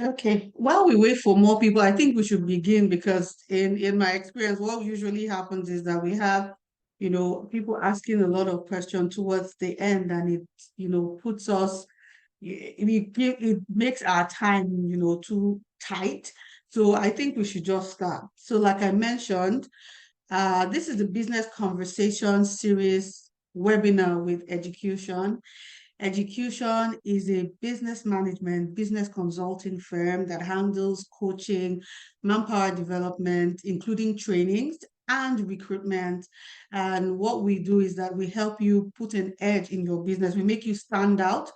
Okay. While we wait for more people, I think we should begin because in my experience, what usually happens is that we have, people asking a lot of questions towards the end, and it, puts us, it makes our time, too tight. So I think we should just start. So, like I mentioned, this is the business conversation series webinar with education. Education is a business management, business consulting firm that handles coaching, manpower development, including trainings and recruitment. And what we do is that we help you put an edge in your business. We make you stand out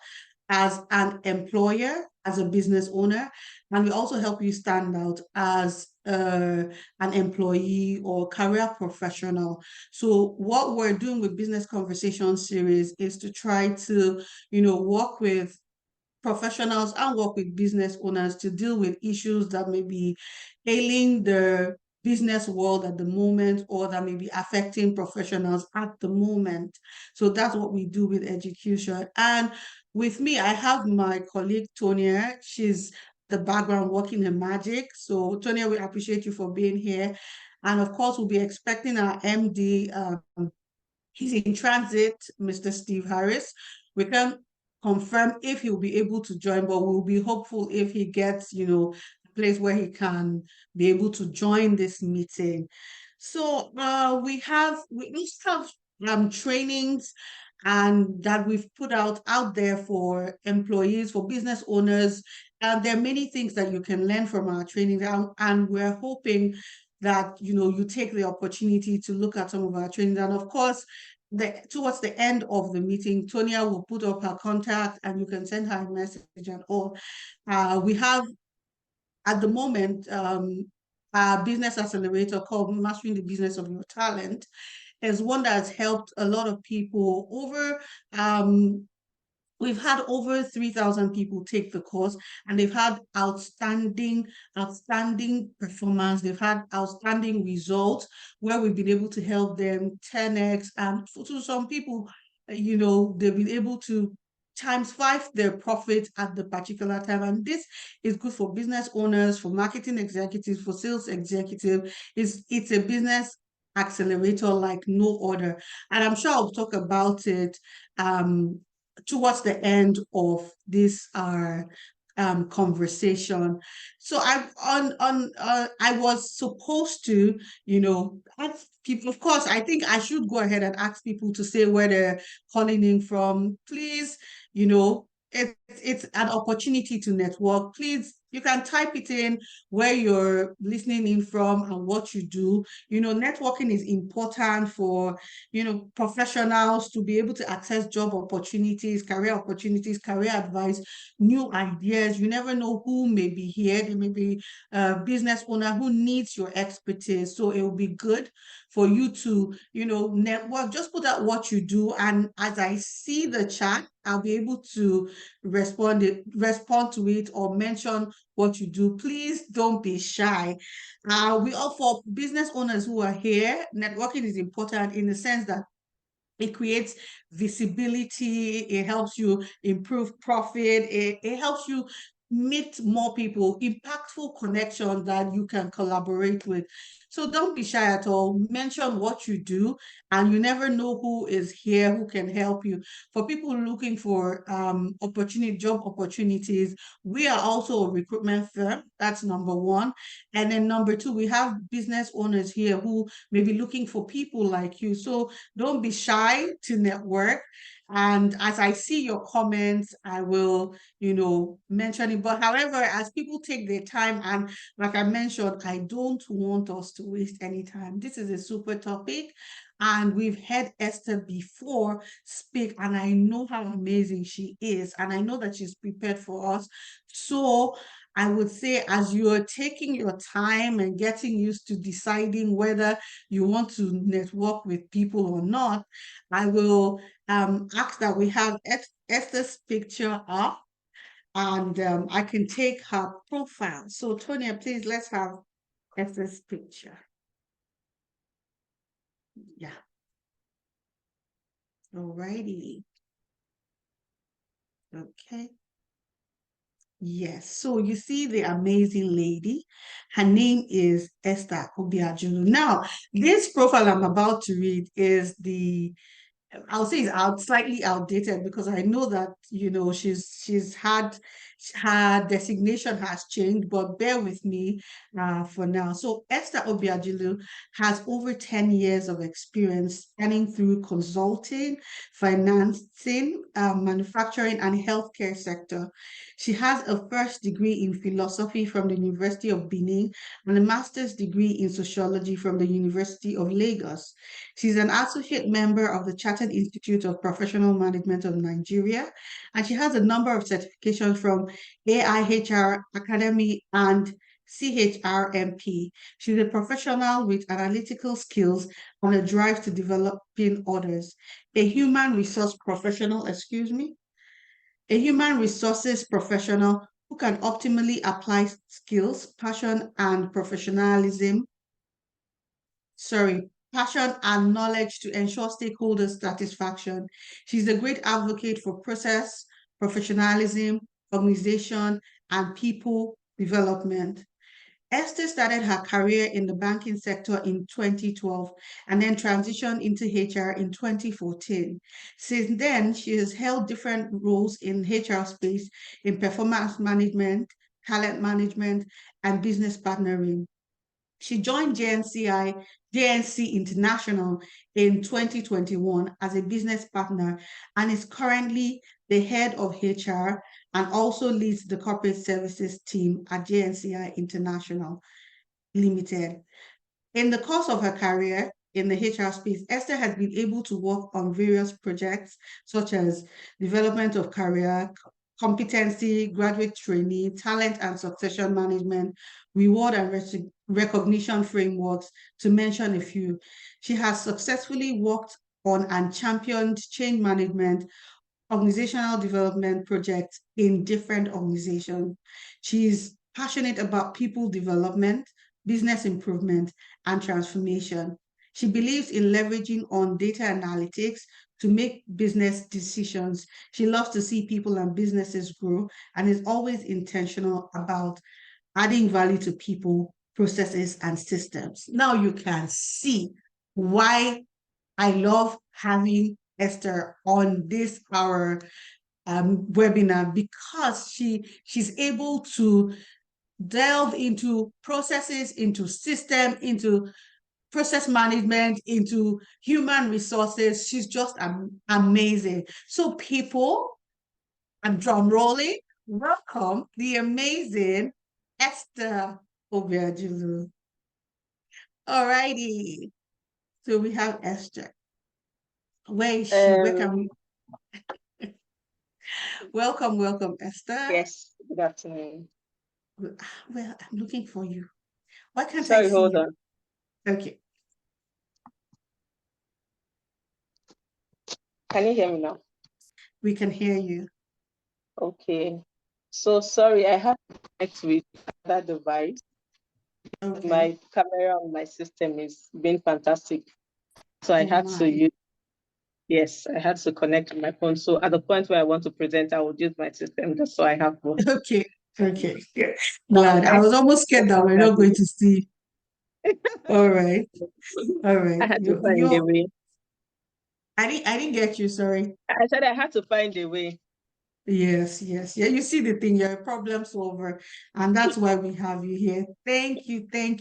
as an employer, as a business owner, and we also help you stand out as an employee or career professional. So what we're doing with Business Conversation series is to try to, work with professionals and work with business owners to deal with issues that may be ailing the business world at the moment or that may be affecting professionals at the moment. So that's what we do with education. And with me, I have my colleague Tonia. She's the background working in magic. So Tonia, we appreciate you for being here. And of course, we'll be expecting our MD. He's in transit, Mr. Steve Harris. We can confirm if he'll be able to join, but we'll be hopeful if he gets, a place where he can be able to join this meeting. So we also have trainings and that we've put out there for employees, for business owners. And there are many things that you can learn from our training, and we're hoping that you take the opportunity to look at some of our trainings. And of course, towards the end of the meeting, Tonia will put up her contact and you can send her a message and all. We have at the moment a business accelerator called Mastering the Business of Your Talent is one that has helped a lot of people over we've had over 3,000 people take the course and they've had outstanding performance. They've had outstanding results where we've been able to help them 10x. And to some people, they've been able to times five their profit at the particular time. And this is good for business owners, for marketing executives, for sales executives. It's a business accelerator like no other. And I'm sure I'll talk about it towards the end of this conversation. So I was supposed to, ask people. Of course, I think I should go ahead and ask people to say where they're calling in from. Please, it's an opportunity to network. Please, you can type it in where you're listening in from and what you do. Networking is important for professionals to be able to access job opportunities, career advice, new ideas. You never know who may be here. There may be a business owner who needs your expertise. So it will be good for you to, network. Just put out what you do. And as I see the chat, I'll be able to respond to it or mention what you do. Please don't be shy. We all for business owners who are here, networking is important in the sense that it creates visibility, it helps you improve profit, it helps you meet more people, impactful connections that you can collaborate with. So don't be shy at all. Mention what you do, and you never know who is here who can help you. For people looking for job opportunities, we are also a recruitment firm. That's number one. And then number two, we have business owners here who may be looking for people like you. So don't be shy to network. And as I see your comments, I will, mention it. But however, as people take their time, and like I mentioned, I don't want us to waste any time. This is a super topic. And we've had Esther before speak, and I know how amazing she is. And I know that she's prepared for us. So I would say, as you are taking your time and getting used to deciding whether you want to network with people or not, I will ask that we have Esther's picture up and I can take her profile. So, Tonya, please, let's have Esther's picture. Yeah. Alrighty. Okay. Yes. So you see the amazing lady. Her name is Esther Obiajulu. Now, this profile I'm about to read is the I'll say it's slightly outdated because I know that she's had her designation has changed, but bear with me for now. So Esther Obiajulu has over 10 years of experience spanning through consulting, financing, manufacturing, and healthcare sector. She has a first degree in philosophy from the University of Benin and a master's degree in sociology from the University of Lagos. She's an associate member of the Chartered Institute of Professional Management of Nigeria, and she has a number of certifications from AIHR Academy and CHRMP. She's a professional with analytical skills and a drive to developing others. A human resource professional, excuse me, a human resources professional who can optimally apply skills, passion, and passion and knowledge to ensure stakeholder satisfaction. She's a great advocate for process, professionalism, organization, and people development. Esther started her career in the banking sector in 2012 and then transitioned into HR in 2014. Since then, she has held different roles in HR space in performance management, talent management, and business partnering. She joined JNC International in 2021 as a business partner and is currently the head of HR and also leads the corporate services team at JNCI International Limited. In the course of her career in the HR space, Esther has been able to work on various projects such as development of career, competency, graduate trainee, talent and succession management, reward and recognition frameworks, to mention a few. She has successfully worked on and championed change management, organizational development projects in different organizations. She's passionate about people development, business improvement, and transformation. She believes in leveraging on data analytics to make business decisions. She loves to see people and businesses grow and is always intentional about adding value to people, processes, and systems. Now you can see why I love having Esther on this our webinar because she's able to delve into processes, into system, into process management, into human resources. She's just amazing. So people, and drum rolling, welcome the amazing Esther Obiajulu. All righty. So we have Esther. Where is she? Where can we? Welcome, Esther. Yes, good afternoon. Well, I'm looking for you. Why can't I Sorry, see hold you? on. Okay. Can you hear me now? We can hear you. Okay. So sorry, I had to connect with that device. Okay. My camera on my system is being fantastic. So I had to use, yes, I had to connect to my phone. So at the point where I want to present, I would use my system just so I have both. Okay. Okay. Glad. I was almost scared that we're not going to see. All right. All right. I had to find a way. I didn't get you, sorry. I said I had to find a way. Yes, yes. Yeah, you see the thing, you're a problem solver, and that's why we have you here. Thank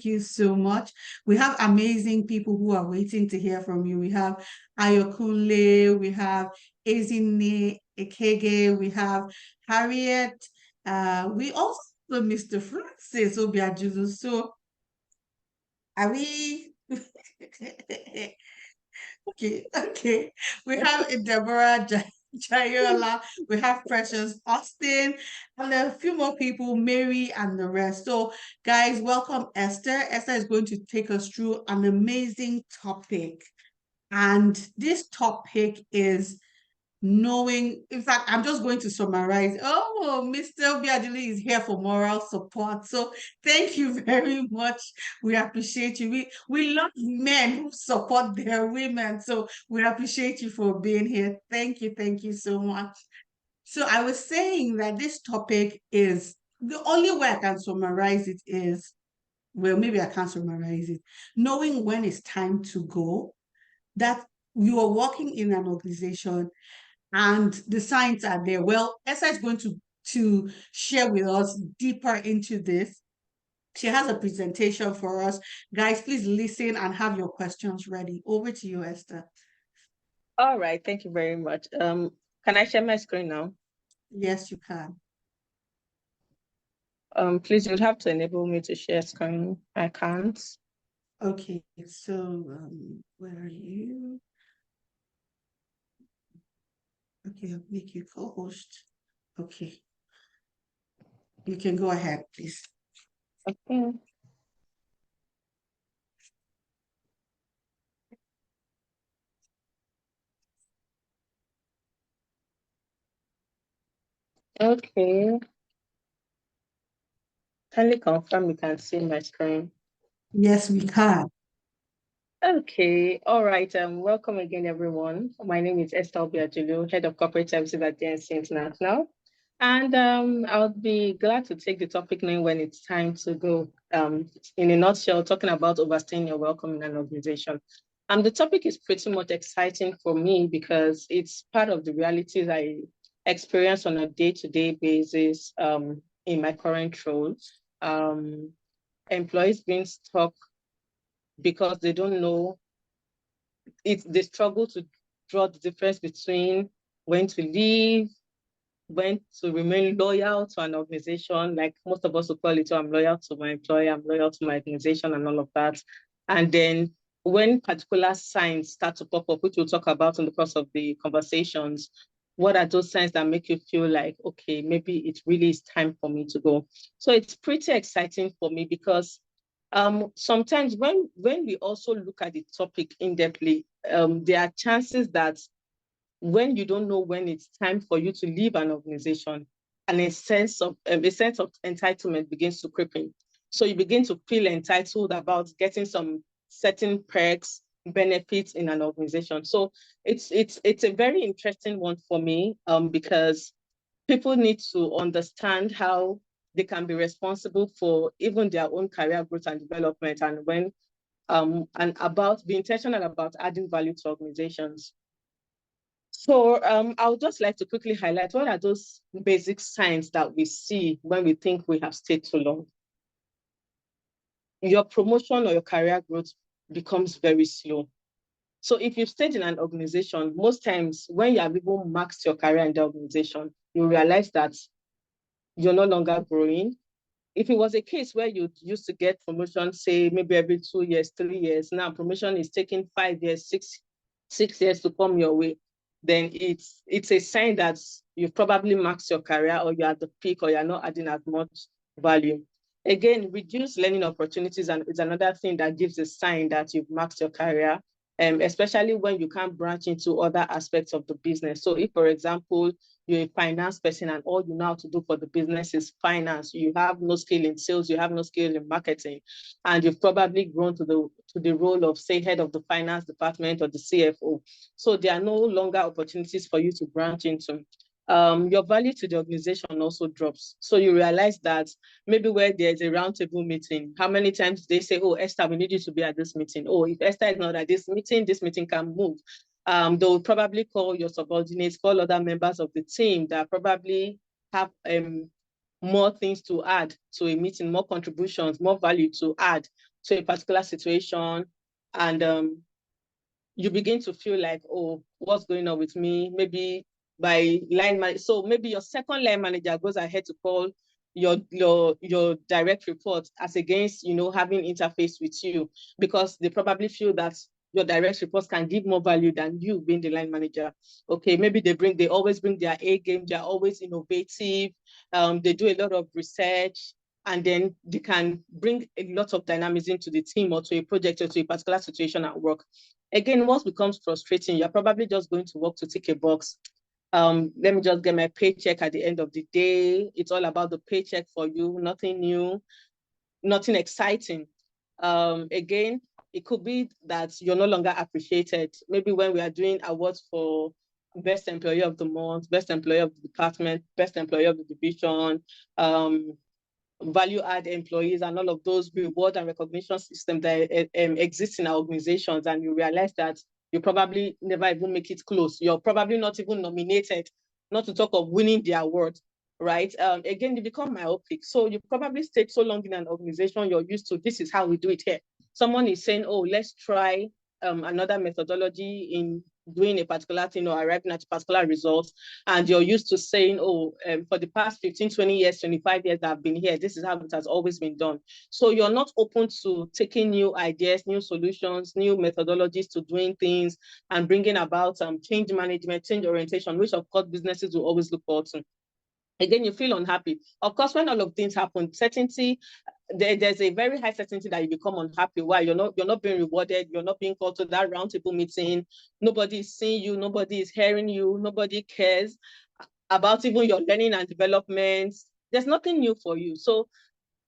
you so much. We have amazing people who are waiting to hear from you. We have Ayokunle, we have Ezine Ekege, we have Harriet, we also have Mr. Francis Obiajulu. So are we okay. We have Deborah Jayola, we have Precious Austin, and a few more people, Mary and the rest. So, guys, welcome Esther. Esther is going to take us through an amazing topic. And this topic is knowing, in fact, I'm just going to summarize. Oh, Mr. Obiadili is here for moral support. So thank you very much. We appreciate you. We love men who support their women. So we appreciate you for being here. Thank you so much. So I was saying that this topic is, the only way I can summarize it is, well, maybe I can't summarize it. Knowing when it's time to go, that you are working in an organization and the signs are there. Well, Esther is going to share with us deeper into this. She has a presentation for us. Guys, please listen and have your questions ready. Over to you, Esther. All right, thank you very much. Can I share my screen now? Yes, you can. Please, you'll have to enable me to share screen. I can't. Okay, so where are you? Okay, I'll make you co-host. Okay, you can go ahead, please. Okay. Okay. Kindly confirm you can see my screen. Yes, we can. Okay, all right. Welcome again, everyone. My name is Esther Obiajulu, Head of Corporate Services at JNCI International. And I'll be glad to take the topic now when it's time to go. In a nutshell, talking about overstaying your welcome in an organization. The topic is pretty much exciting for me because it's part of the realities I experience on a day-to-day basis in my current role. Employees being stuck because they don't know, they struggle to draw the difference between when to leave, when to remain loyal to an organization. Like most of us will call it, oh, I'm loyal to my employer, I'm loyal to my organization and all of that. And then when particular signs start to pop up, which we'll talk about in the course of the conversations, what are those signs that make you feel like, okay, maybe it really is time for me to go? So it's pretty exciting for me because sometimes when we also look at the topic in-depthly, there are chances that when you don't know when it's time for you to leave an organization, and a sense of entitlement begins to creep in. So you begin to feel entitled about getting some certain perks, benefits in an organization. So it's a very interesting one for me, because people need to understand how they can be responsible for even their own career growth and development, and when and about be intentional about adding value to organizations. So I would just like to quickly highlight what are those basic signs that we see when we think we have stayed too long. Your promotion or your career growth becomes very slow. So if you've stayed in an organization, most times when you have even maxed your career in the organization, you realize that you're no longer growing. If it was a case where you used to get promotion, say maybe every 2 years, 3 years, now promotion is taking 5 years, six years to come your way, then it's a sign that you've probably maxed your career, or you're at the peak, or you're not adding as much value. Again, reduced learning opportunities and is another thing that gives a sign that you've maxed your career, especially when you can't branch into other aspects of the business. So if, for example, you're a finance person and all you know how to do for the business is finance, you have no skill in sales, you have no skill in marketing, and you've probably grown to the role of, say, head of the finance department or the CFO. So there are no longer opportunities for you to branch into. Your value to the organization also drops. So you realize that maybe where there's a roundtable meeting, how many times they say, oh, Esther, we need you to be at this meeting. Oh, if Esther is not at this meeting can move. They will probably call your subordinates, call other members of the team that probably have more things to add to a meeting, more contributions, more value to add to a particular situation. And you begin to feel like, oh, what's going on with me? Maybe by line manager. So maybe your second line manager goes ahead to call your direct report as against, having interface with you, because they probably feel that your direct reports can give more value than you being the line manager. Okay, maybe they always bring their A game, they're always innovative, they do a lot of research, and then they can bring a lot of dynamism to the team or to a project or to a particular situation at work. Again, what becomes frustrating, you're probably just going to work to tick a box. Let me just get my paycheck at the end of the day. It's all about the paycheck for you, nothing new, nothing exciting. Again, it could be that you're no longer appreciated. Maybe when we are doing awards for best employee of the month, best employee of the department, best employee of the division, value add employees, and all of those reward and recognition systems that exist in our organizations, and you realize that you probably never even make it close. You're probably not even nominated, not to talk of winning the award, right? Again, you become myopic. So you probably stayed so long in an organization, you're used to, this is how we do it here. Someone is saying, oh, let's try another methodology in doing a particular thing or arriving at a particular result, and you're used to saying, oh, for the past 15, 20 years, 25 years that I've been here, this is how it has always been done. So you're not open to taking new ideas, new solutions, new methodologies to doing things and bringing about change management, change orientation, which of course businesses will always look forward to. Again, you feel unhappy. Of course, when all of things happen, certainty, there's a very high certainty that you become unhappy. Why? You're not being rewarded. You're not being called to that roundtable meeting. Nobody is seeing you. Nobody is hearing you. Nobody cares about even your learning and development. There's nothing new for you. So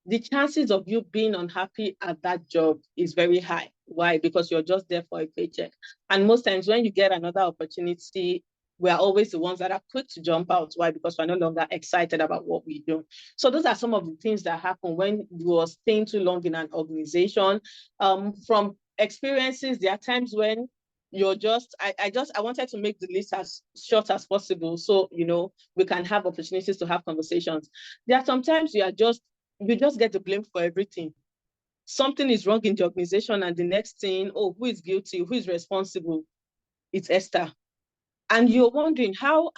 the chances of you being unhappy at that job is very high. Why? Because you're just there for a paycheck. And most times when you get another opportunity, we are always the ones that are quick to jump out. Why? Because we're no longer excited about what we do. So those are some of the things that happen when you are staying too long in an organization. From experiences, there are times when you're just, I wanted to make the list as short as possible. So, we can have opportunities to have conversations. There are sometimes you just get the blame for everything. Something is wrong in the organization, and the next thing, oh, who is guilty? Who is responsible? It's Esther. And you're wondering, how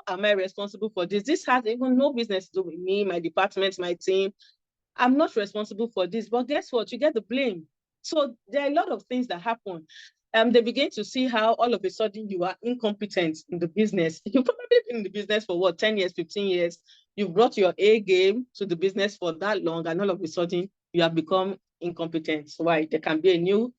am I responsible for this? This has even no business to do with me, my department, my team. I'm not responsible for this. But guess what? You get the blame. So there are a lot of things that happen. They begin to see how all of a sudden you are incompetent in the business. You've probably been in the business for what, 10 years, 15 years. You've brought your A game to the business for that long, and all of a sudden you have become incompetent. Why? There can be a new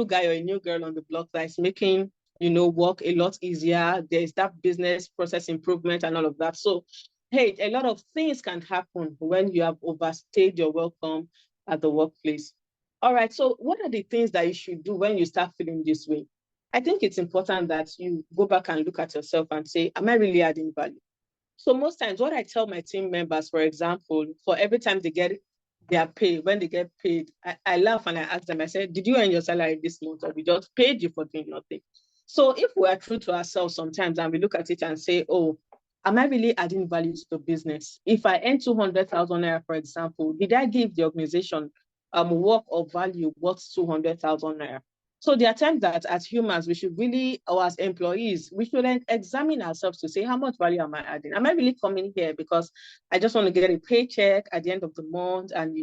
guy or a new girl on the block that is making work a lot easier. There's that business process improvement and all of that. So, hey, a lot of things can happen when you have overstayed your welcome at the workplace. All right, so what are the things that you should do when you start feeling this way? I think it's important that you go back and look at yourself and say, am I really adding value? So most times what I tell my team members, for example, for every time they get their pay, when they get paid, I laugh and I ask them, I said, did you earn your salary this month, or we just paid you for doing nothing? So if we are true to ourselves sometimes and we look at it and say, oh, am I really adding value to the business? If I earn 200,000 naira, for example, did I give the organization work of value worth 200,000 naira? So there are times that as humans, we should really, or as employees, we should examine ourselves to say, how much value am I adding? Am I really coming here because I just want to get a paycheck at the end of the month and,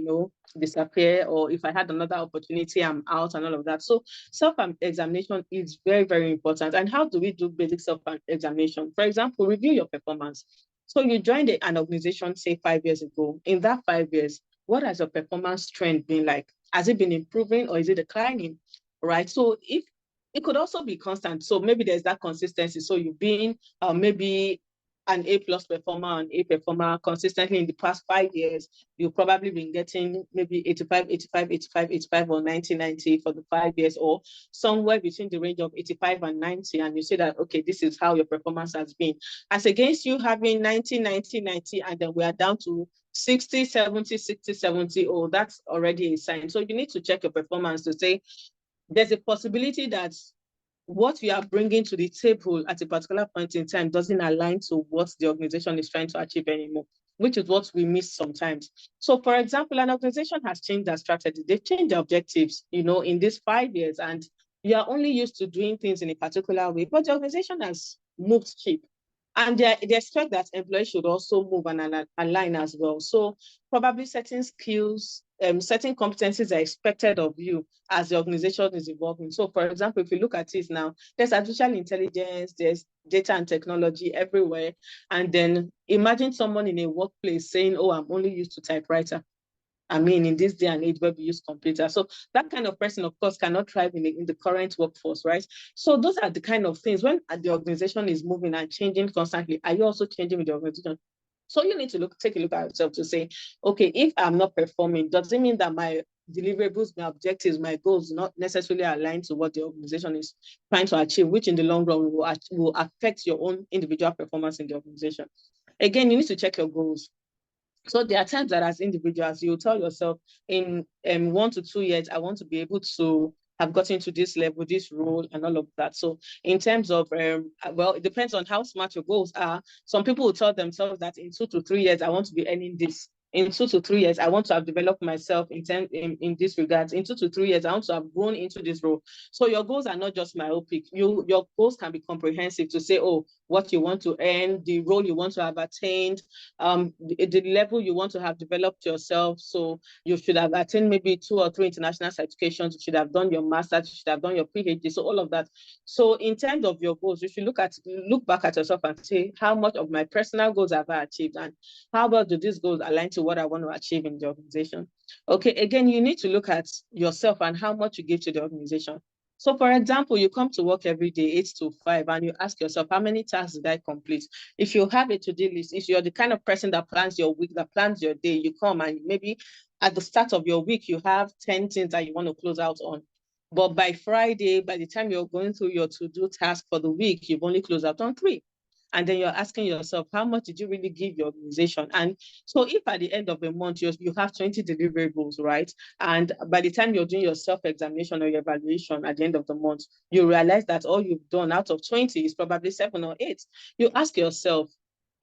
disappear? Or if I had another opportunity, I'm out and all of that. So self-examination is very, very important. And how do we do basic self-examination? For example, review your performance. So you joined an organization, say 5 years ago. In that 5 years, what has your performance trend been like? Has it been improving or is it declining? Right. So if it could also be constant. So maybe there's that consistency. So you've been maybe an A+ performer, an A performer consistently in the past 5 years. You've probably been getting maybe 85, 85, 85, 85 or 90, 90 for the 5 years, or somewhere between the range of 85 and 90. And you say that, okay, this is how your performance has been. As against you having 90, 90, 90, and then we are down to 60, 70, 60, 70. Oh, that's already a sign. So you need to check your performance to say, there's a possibility that what you are bringing to the table at a particular point in time doesn't align to what the organization is trying to achieve anymore, which is what we miss sometimes. So, for example, an organization has changed their strategy. They've changed their objectives, in these 5 years, and you are only used to doing things in a particular way, but the organization has moved cheap. And they expect that employees should also move and align as well. So probably certain skills, certain competencies are expected of you as the organization is evolving. So for example, if you look at it now, there's artificial intelligence, there's data and technology everywhere. And then imagine someone in a workplace saying, oh, I'm only used to typewriter. I mean, in this day and age where we use computers. So that kind of person, of course, cannot thrive in the current workforce, right? So those are the kind of things when the organization is moving and changing constantly. Are you also changing with the organization? So you need to take a look at yourself to say, okay, if I'm not performing, does it mean that my deliverables, my objectives, my goals not necessarily aligned to what the organization is trying to achieve, which in the long run will affect your own individual performance in the organization. Again, you need to check your goals. So there are times that as individuals, you tell yourself in 1 to 2 years, I want to be able to have gotten to this level, this role, and all of that. So in terms of, well, it depends on how smart your goals are. Some people will tell themselves that in 2 to 3 years, I want to be earning this. In 2 to 3 years, I want to have developed myself in this regards. In 2 to 3 years, I want to have grown into this role. So your goals are not just myopic. Your goals can be comprehensive to say, oh, what you want to earn, the role you want to have attained, the level you want to have developed yourself. So you should have attained maybe 2 or 3 international certifications. You should have done your master's. You should have done your PhD. So all of that. So in terms of your goals, you should look back at yourself and say, how much of my personal goals have I achieved, and how well do these goals align to what I want to achieve in the organization? Okay, again, you need to look at yourself and how much you give to the organization. So for example, you come to work every day, 8 to 5, and you ask yourself, how many tasks did I complete? If you have a to-do list, if you're the kind of person that plans your week, that plans your day, you come and maybe at the start of your week, you have 10 things that you want to close out on. But by Friday, by the time you're going through your to-do task for the week, you've only closed out on 3. And then you're asking yourself, how much did you really give your organization? And so if at the end of the month, you have 20 deliverables, right? And by the time you're doing your self-examination or your evaluation at the end of the month, you realize that all you've done out of 20 is probably 7 or 8. You ask yourself,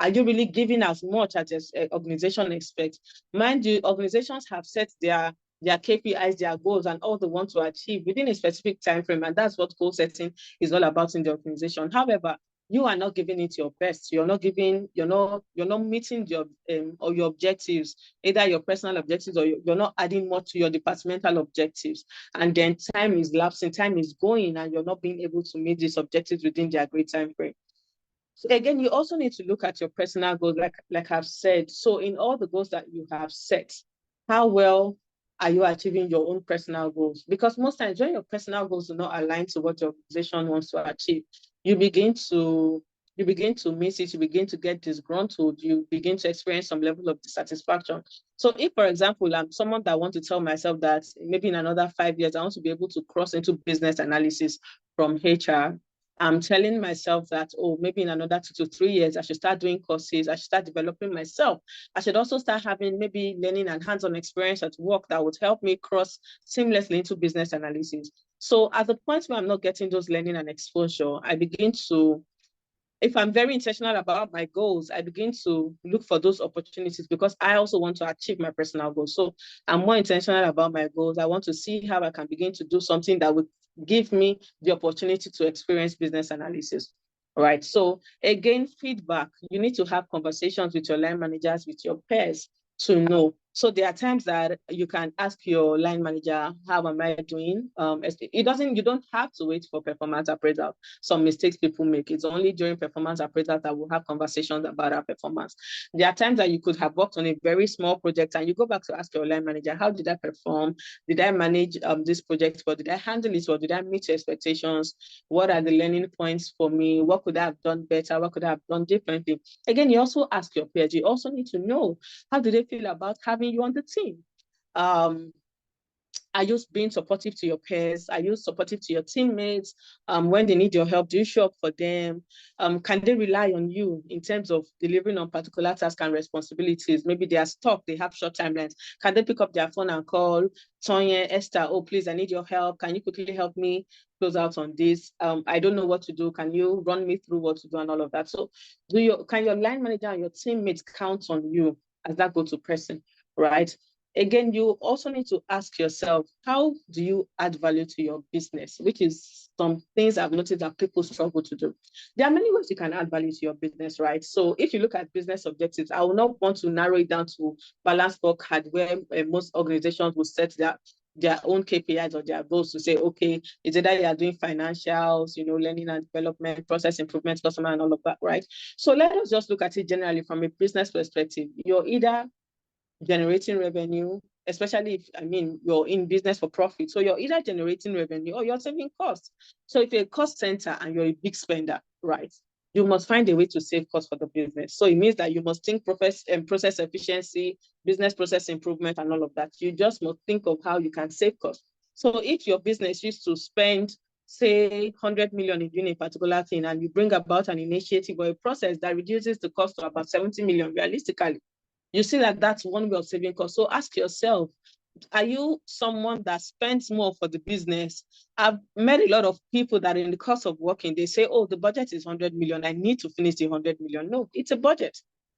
are you really giving as much as an organization expects? Mind you, organizations have set their KPIs, their goals, and all they want to achieve within a specific time frame. And that's what goal setting is all about in the organization. However, you are not giving it your best. You're not meeting your or your objectives, either your personal objectives, or you're not adding more to your departmental objectives. And then time is lapsing, time is going, and you're not being able to meet these objectives within the agreed time frame. So again, you also need to look at your personal goals, like I've said. So in all the goals that you have set, how well are you achieving your own personal goals? Because most times when your personal goals do not align to what your organization wants to achieve, you begin to miss it, you begin to get disgruntled, you begin to experience some level of dissatisfaction. So if, for example, I'm someone that wants to tell myself that maybe in another 5 years, I want to be able to cross into business analysis from HR, I'm telling myself that, oh, maybe in another 2 to 3 years, I should start doing courses. I should start developing myself. I should also start having maybe learning and hands-on experience at work that would help me cross seamlessly into business analysis. So at the point where I'm not getting those learning and exposure, I begin to, if I'm very intentional about my goals, I begin to look for those opportunities because I also want to achieve my personal goals. So I'm more intentional about my goals. I want to see how I can begin to do something that would give me the opportunity to experience business analysis. All right. So again, feedback. You need to have conversations with your line managers, with your peers to know. So there are times that you can ask your line manager, how am I doing? You don't have to wait for performance appraisal. Some mistakes people make. It's only during performance appraisal that we'll have conversations about our performance. There are times that you could have worked on a very small project and you go back to ask your line manager, how did I perform? Did I manage this project? Or did I handle it? Or did I meet your expectations? What are the learning points for me? What could I have done better? What could I have done differently? Again, you also ask your peers. You also need to know, how do they feel about having you on the team? Are you being supportive to your peers? Are you supportive to your teammates? When they need your help, do you show up for them? Can they rely on you in terms of delivering on particular tasks and responsibilities? Maybe they are stuck, they have short timelines. Can they pick up their phone and call Tonya, Esther, oh, please, I need your help. Can you quickly help me close out on this? I don't know what to do. Can you run me through what to do and all of that? So can your line manager and your teammates count on you as that go-to person, right? Again, you also need to ask yourself, how do you add value to your business? Which is some things I've noticed that people struggle to do. There are many ways you can add value to your business, right? So if you look at business objectives, I will not want to narrow it down to balance scorecard where most organizations will set their own KPIs or their goals to say, okay, it's either you are doing financials, learning and development, process improvement, customer, and all of that, right? So let us just look at it generally from a business perspective. You're either generating revenue, especially if, you're in business for profit. So you're either generating revenue or you're saving costs. So if you're a cost center and you're a big spender, right, you must find a way to save costs for the business. So it means that you must think process efficiency, business process improvement, and all of that. You just must think of how you can save costs. So if your business used to spend, say, 100 million in doing a particular thing, and you bring about an initiative or a process that reduces the cost to about 70 million realistically, you see that that's one way of saving costs. So ask yourself, are you someone that spends more for the business? I've met a lot of people that in the course of working, they say, oh, the budget is 100 million. I need to finish the 100 million. No, it's a budget.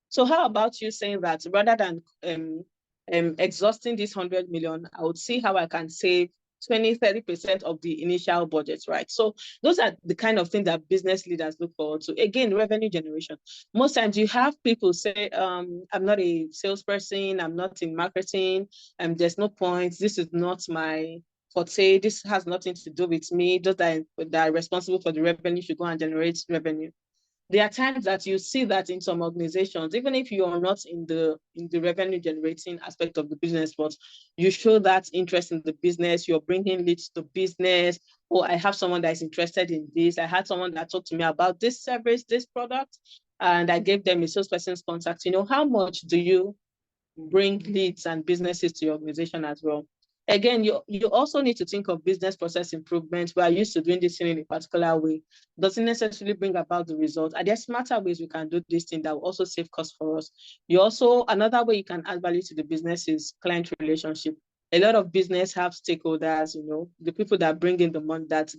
So how about you saying that rather than exhausting this 100 million, I would see how I can save 20-30% of the initial budget, right? So those are the kind of things that business leaders look forward to. Again, revenue generation. Most times you have people say, I'm not a salesperson, I'm not in marketing, there's no point, this is not my forte, this has nothing to do with me, those that are responsible for the revenue should go and generate revenue. There are times that you see that in some organizations, even if you are not in the revenue generating aspect of the business, but you show that interest in the business, you're bringing leads to business. Oh, I have someone that is interested in this. I had someone that talked to me about this service, this product, and I gave them a salesperson's contact. How much do you bring leads and businesses to your organization as well? Again, you also need to think of business process improvement. We are used to doing this thing in a particular way. Doesn't necessarily bring about the result. Are there smarter ways we can do this thing that will also save costs for us? Another way you can add value to the business is client relationship. A lot of business have stakeholders, the people that bring in the money, that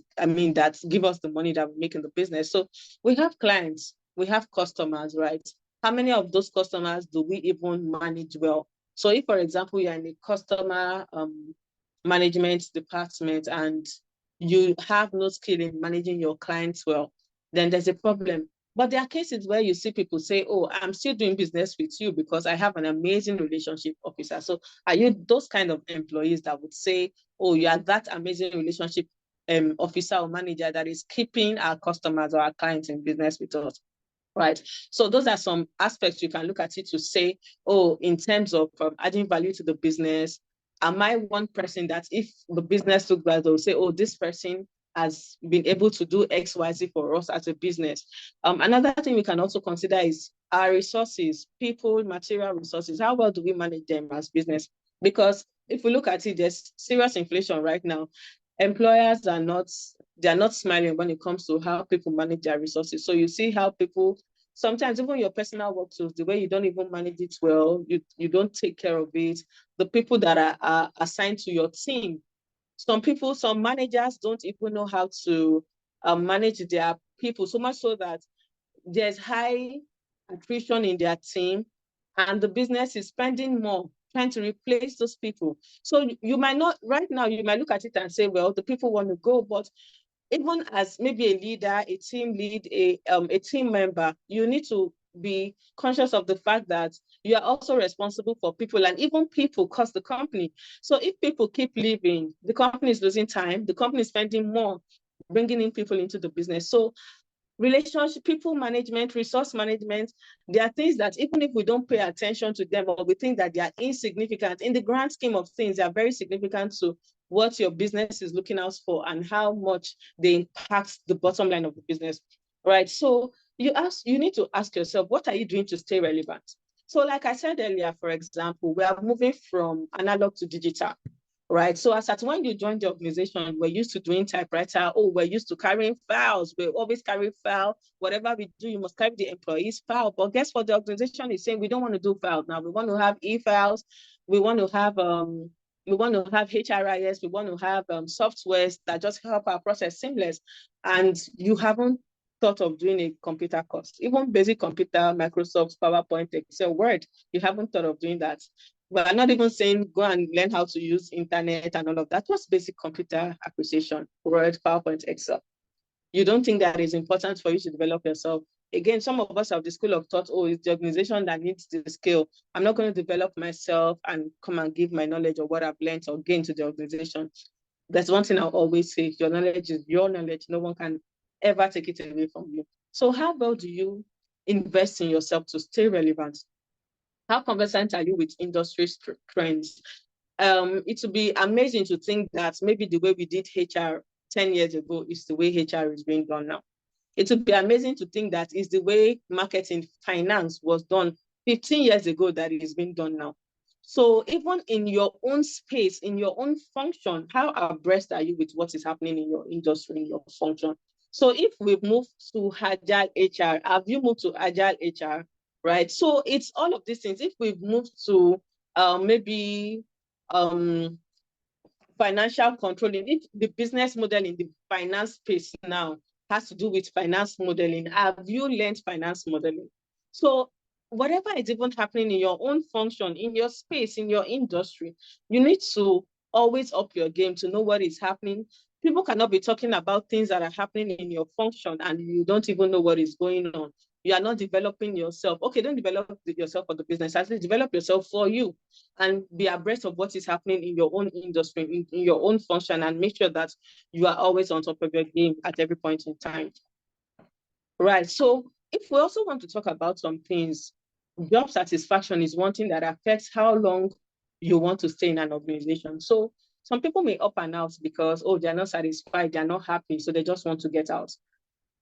give us the money that we make in the business. So we have clients, we have customers, right? How many of those customers do we even manage well? So if, for example, you're in a customer management department and you have no skill in managing your clients well, then there's a problem. But there are cases where you see people say, oh, I'm still doing business with you because I have an amazing relationship officer. So are you those kind of employees that would say, oh, you are that amazing relationship officer or manager that is keeping our customers or our clients in business with us? Right. So those are some aspects you can look at it to say, oh, in terms of adding value to the business, am I one person that if the business looks bad, they'll say, oh, this person has been able to do X, Y, Z for us as a business. Another thing we can also consider is our resources, people, material resources. How well do we manage them as business? Because if we look at it, there's serious inflation right now. Employers are not smiling when it comes to how people manage their resources. So you see how people, sometimes even your personal work tools, the way you don't even manage it well, you don't take care of it. The people that are assigned to your team, some managers don't even know how to manage their people, so much so that there's high attrition in their team and the business is spending more trying to replace those people. So you might not, right now, you might look at it and say, well, the people want to go, but even as maybe a leader, a team lead, a team member, you need to be conscious of the fact that you are also responsible for people, and even people cost the company. So if people keep leaving, the company is losing time, the company is spending more bringing in people into the business. So relationship, people management, resource management, there are things that even if we don't pay attention to them or we think that they are insignificant, in the grand scheme of things, they are very significant to what your business is looking out for and how much they impact the bottom line of the business, right? So you need to ask yourself, what are you doing to stay relevant? So like I said earlier, for example, we are moving from analog to digital, right? So as at when you joined the organization, we're used to doing typewriter. Oh, we're used to carrying files. We always carry file. Whatever we do, you must carry the employee's file. But guess what? The organization is saying we don't want to do files now. We want to have e-files. We want to have HRIS. We want to have softwares that just help our process seamless. And you haven't thought of doing a computer course, even basic computer, Microsoft, PowerPoint, Excel, Word. You haven't thought of doing that. But I'm not even saying go and learn how to use internet and all of that. Just basic computer acquisition, Word, PowerPoint, Excel. You don't think that is important for you to develop yourself. Again, some of us have the school of thought, oh, it's the organization that needs the skill. I'm not going to develop myself and come and give my knowledge or what I've learned or gain to the organization. That's one thing I'll always say. Your knowledge is your knowledge. No one can ever take it away from you. So how well do you invest in yourself to stay relevant? How conversant are you with industry trends? It would be amazing to think that maybe the way we did HR 10 years ago is the way HR is being done now. It would be amazing to think that is the way marketing finance was done 15 years ago that it is being done now. So even in your own space, in your own function, how abreast are you with what is happening in your industry, in your function? So if we've moved to Agile HR, have you moved to Agile HR, right? So it's all of these things. If we've moved to maybe financial controlling, if the business model in the finance space now has to do with finance modeling, have you learned finance modeling? So whatever is even happening in your own function, in your space, in your industry, you need to always up your game to know what is happening. People cannot be talking about things that are happening in your function and you don't even know what is going on. You are not developing yourself. Okay, don't develop yourself for the business. Actually, develop yourself for you and be abreast of what is happening in your own industry, in your own function, and make sure that you are always on top of your game at every point in time. Right. So if we also want to talk about some things, job satisfaction is one thing that affects how long you want to stay in an organization. So some people may up and out because, oh, they're not satisfied, they're not happy, so they just want to get out.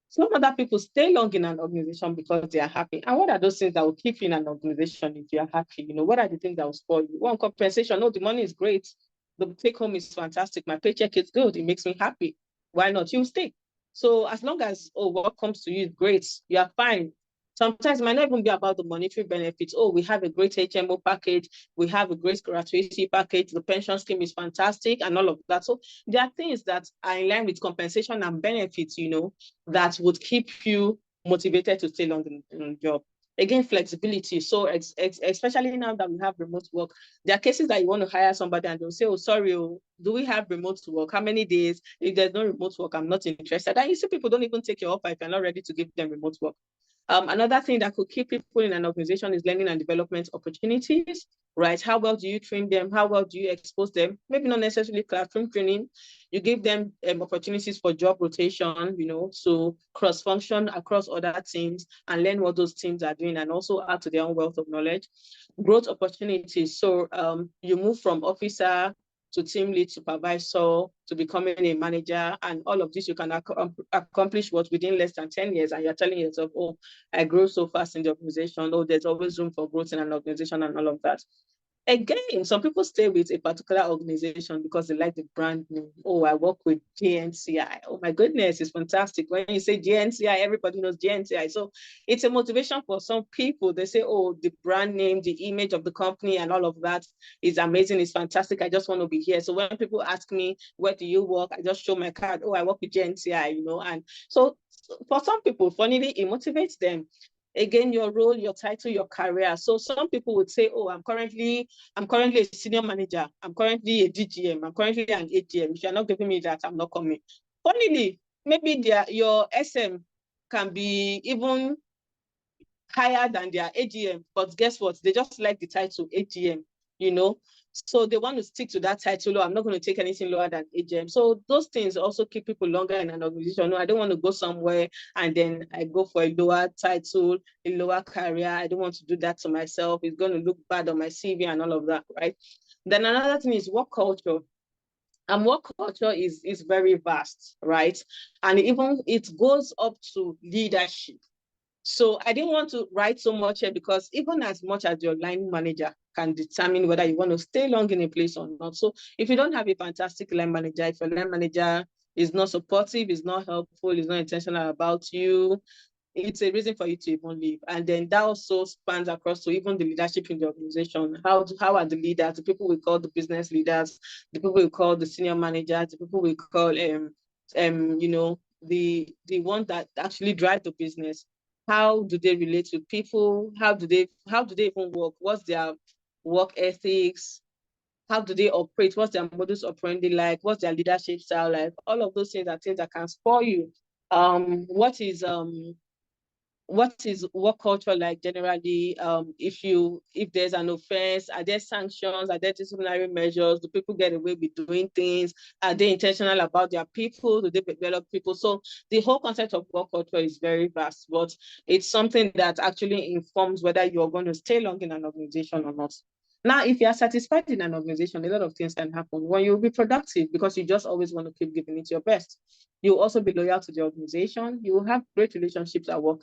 Some other people stay long in an organization because they are happy. And what are those things that will keep you in an organization if you are happy? You know, what are the things that will spoil you? One, compensation. Oh, the money is great. The take home is fantastic. My paycheck is good. It makes me happy. Why not? You stay. So as long as, oh, what comes to you is great, you are fine. Sometimes it might not even be about the monetary benefits. Oh, we have a great HMO package. We have a great gratuity package. The pension scheme is fantastic and all of that. So there are things that are in line with compensation and benefits, you know, that would keep you motivated to stay long in the job. Again, flexibility. So especially now that we have remote work, there are cases that you want to hire somebody and they'll say, oh, sorry, oh, do we have remote work? How many days? If there's no remote work, I'm not interested. And you see people don't even take your offer if you're not ready to give them remote work. Another thing that could keep people in an organization is learning and development opportunities, right? How well do you train them? How well do you expose them? Maybe not necessarily classroom training. You give them opportunities for job rotation, you know, so cross-function across other teams and learn what those teams are doing and also add to their own wealth of knowledge. Growth opportunities. So you move from officer to team lead, supervisor, to becoming a manager, and all of this you can accomplish what within less than 10 years, and you're telling yourself, oh, I grow so fast in the organization, oh, there's always room for growth in an organization and all of that. Again, some people stay with a particular organization because they like the brand name. Oh, I work with JNCI. Oh my goodness, it's fantastic. When you say JNCI, everybody knows JNCI. So it's a motivation for some people. They say, oh, the brand name, the image of the company and all of that is amazing, it's fantastic. I just want to be here. So when people ask me, where do you work? I just show my card. Oh, I work with JNCI, you know. And so for some people, funnily, it motivates them. Again, your role, your title, your career. So some people would say, oh, I'm currently a senior manager. I'm currently a DGM. I'm currently an AGM. If you're not giving me that, I'm not coming. Funnily, maybe your SM can be even higher than their AGM, but guess what? They just like the title AGM, you know? So they want to stick to that title. I'm not going to take anything lower than AGM. So those things also keep people longer in an organization. No, I don't want to go somewhere and then I go for a lower title, a lower career. I don't want to do that to myself. It's going to look bad on my CV and all of that, right? Then another thing is work culture. And work culture is very vast, right? And even it goes up to leadership. So I didn't want to write so much here because even as much as your line manager can determine whether you want to stay long in a place or not. So if you don't have a fantastic line manager, if your line manager is not supportive, is not helpful, is not intentional about you, it's a reason for you to even leave. And then that also spans across to even the leadership in the organization. How are the leaders, the people we call the business leaders, the people we call the senior managers, the people we call you know, the ones that actually drive the business. How do they relate with people? How do they even work? What's their work ethics? How do they operate? What's their modus operandi like? What's their leadership style like? All of those things are things that can spoil you. What is work culture like generally? If there's an offense, are there sanctions? Are there disciplinary measures? Do people get away with doing things? Are they intentional about their people? Do they develop people? So the whole concept of work culture is very vast, but it's something that actually informs whether you're going to stay long in an organization or not. Now, if you are satisfied in an organization, a lot of things can happen. When you'll be productive because you just always want to keep giving it your best. You'll also be loyal to the organization. You will have great relationships at work,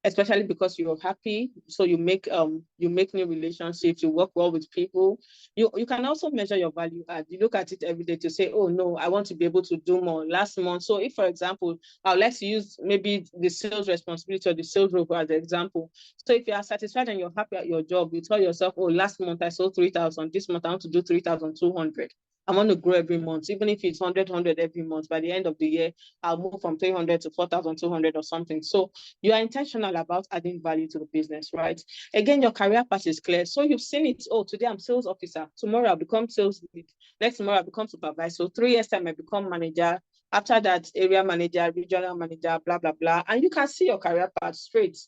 especially because you're happy. So you make new relationships, you work well with people. You can also measure your value add. You look at it every day to say, oh no, I want to be able to do more last month. So if, for example, I would like to use maybe the sales responsibility or the sales role as an example. So if you are satisfied and you're happy at your job, you tell yourself, oh, last month I sold 3,000, this month I want to do 3,200. I want to grow every month, even if it's 100 every month. By the end of the year, I'll move from 300 to 4,200 or something. So you are intentional about adding value to the business, right? Again, your career path is clear. So you've seen it. Oh, today I'm sales officer. Tomorrow I'll become sales lead. Next tomorrow I'll become supervisor. So 3 years time I become manager. After that, area manager, regional manager, blah, blah, blah. And you can see your career path straight,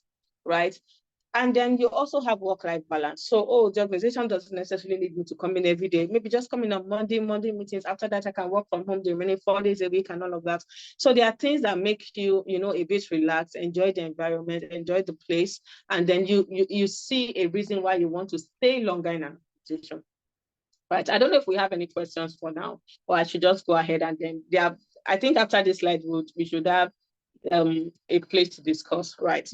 right? And then you also have work-life balance. So, oh, the organization doesn't necessarily need me to come in every day. Maybe just come in on Monday meetings. After that, I can work from home the remaining 4 days a week and all of that. So there are things that make you, a bit relaxed, enjoy the environment, enjoy the place. And then you see a reason why you want to stay longer in an organization. Right. I don't know if we have any questions for now, or I should just go ahead and then I think after this slide, we should have a place to discuss, right?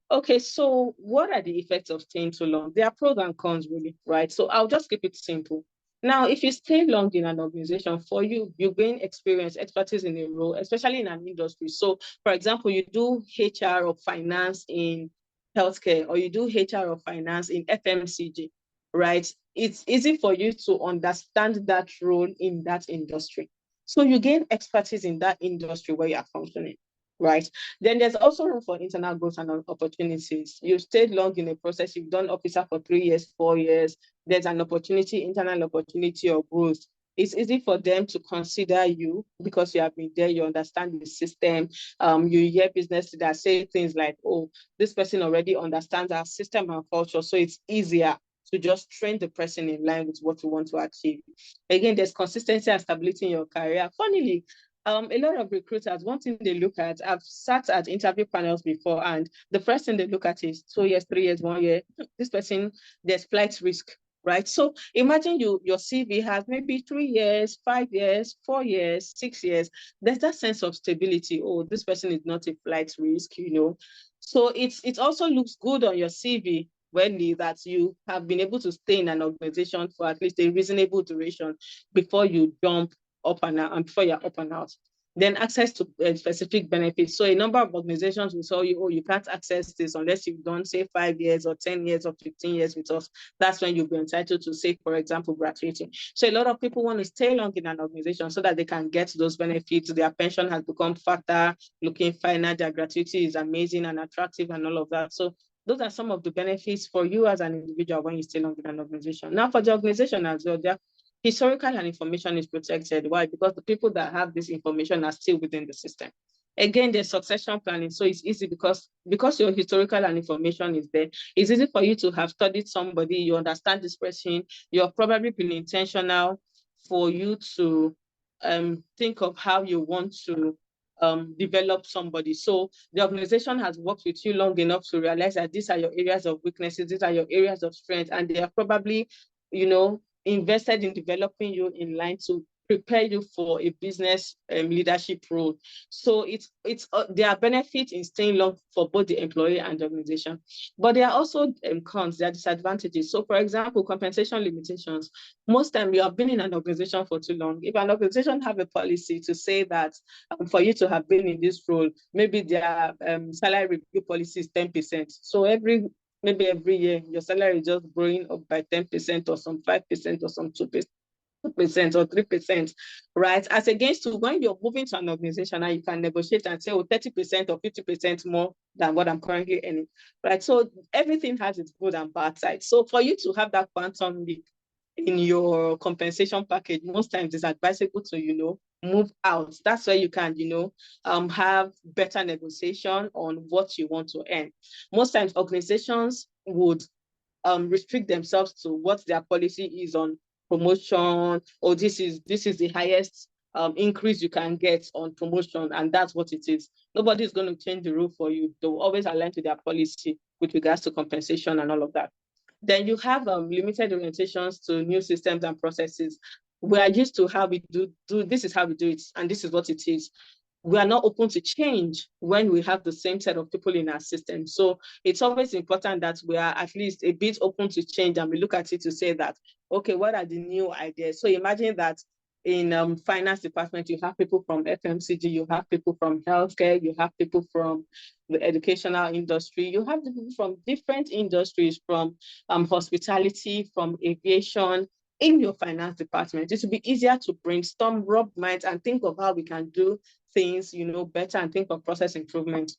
Okay, so what are the effects of staying too long? There are pros and cons, really, right? So I'll just keep it simple. Now, if you stay long in an organization, for you gain experience, expertise in a role, especially in an industry. So, for example, you do HR or finance in healthcare, or you do HR or finance in FMCG, right? It's easy for you to understand that role in that industry. So you gain expertise in that industry where you are functioning, right? Then there's also room for internal growth and opportunities. You've stayed long in a process, you've done officer for 3 years, 4 years, there's an opportunity, internal opportunity or growth. It's easy for them to consider you because you have been there, you understand the system. You hear business that say things like, oh, this person already understands our system and culture, so it's easier to just train the person in line with what you want to achieve. Again, there's consistency and stability in your career. Funnily, a lot of recruiters, one thing they look at, I've sat at interview panels before, and the first thing they look at is 2 years, 3 years, 1 year. This person, there's flight risk, right? So imagine your CV has maybe 3 years, 5 years, 4 years, 6 years. There's that sense of stability. Oh, this person is not a flight risk. So it also looks good on your CV when that you have been able to stay in an organization for at least a reasonable duration before you jump up and out, and before you're up and out. Then access to specific benefits. So a number of organizations will tell you, oh, you can't access this unless you've done, say, 5 years or 10 years or 15 years with us. That's when you'll be entitled to, say, for example, gratuity. So a lot of people want to stay long in an organization so that they can get those benefits. Their pension has become fatter, looking finer, their gratuity is amazing and attractive and all of that. So those are some of the benefits for you as an individual when you stay long in an organization. Now, for the organization as well, historical and information is protected. Why? Because the people that have this information are still within the system. Again, there's succession planning. So it's easy because your historical and information is there. It's easy for you to have studied somebody, you understand this person, you've probably been intentional for you to think of how you want to develop somebody. So the organization has worked with you long enough to realize that these are your areas of weaknesses, these are your areas of strength, and they are probably, invested in developing you in line to prepare you for a business leadership role. So there are benefits in staying long for both the employee and the organization, but there are also cons, there are disadvantages. So for example, compensation limitations. Most time you have been in an organization for too long. If an organization have a policy to say that for you to have been in this role, maybe their salary review policy is 10%. So maybe every year your salary is just growing up by 10% or some 5% or some 2% or 3%, right? As against to when you're moving to an organization and you can negotiate and say, oh, 30% or 50% more than what I'm currently earning, right? So everything has its good and bad side. So for you to have that quantum leap in your compensation package, most times it's advisable to, move out. That's where you can, have better negotiation on what you want to earn. Most times organizations would restrict themselves to what their policy is on promotion, or this is the highest increase you can get on promotion, and that's what it is. Nobody is going to change the rule for you. They will always align to their policy with regards to compensation and all of that. Then you have limited orientations to new systems and processes. We are used to how we do this is how we do it, and this is what it is. We are not open to change when we have the same set of people in our system. So it's always important that we are at least a bit open to change, and we look at it to say that, okay, what are the new ideas? So imagine that in finance department, you have people from FMCG, you have people from healthcare, you have people from the educational industry, you have people from different industries, from hospitality, from aviation, in your finance department. It will be easier to brainstorm, rub minds, and think of how we can do things, better, and think of process improvement.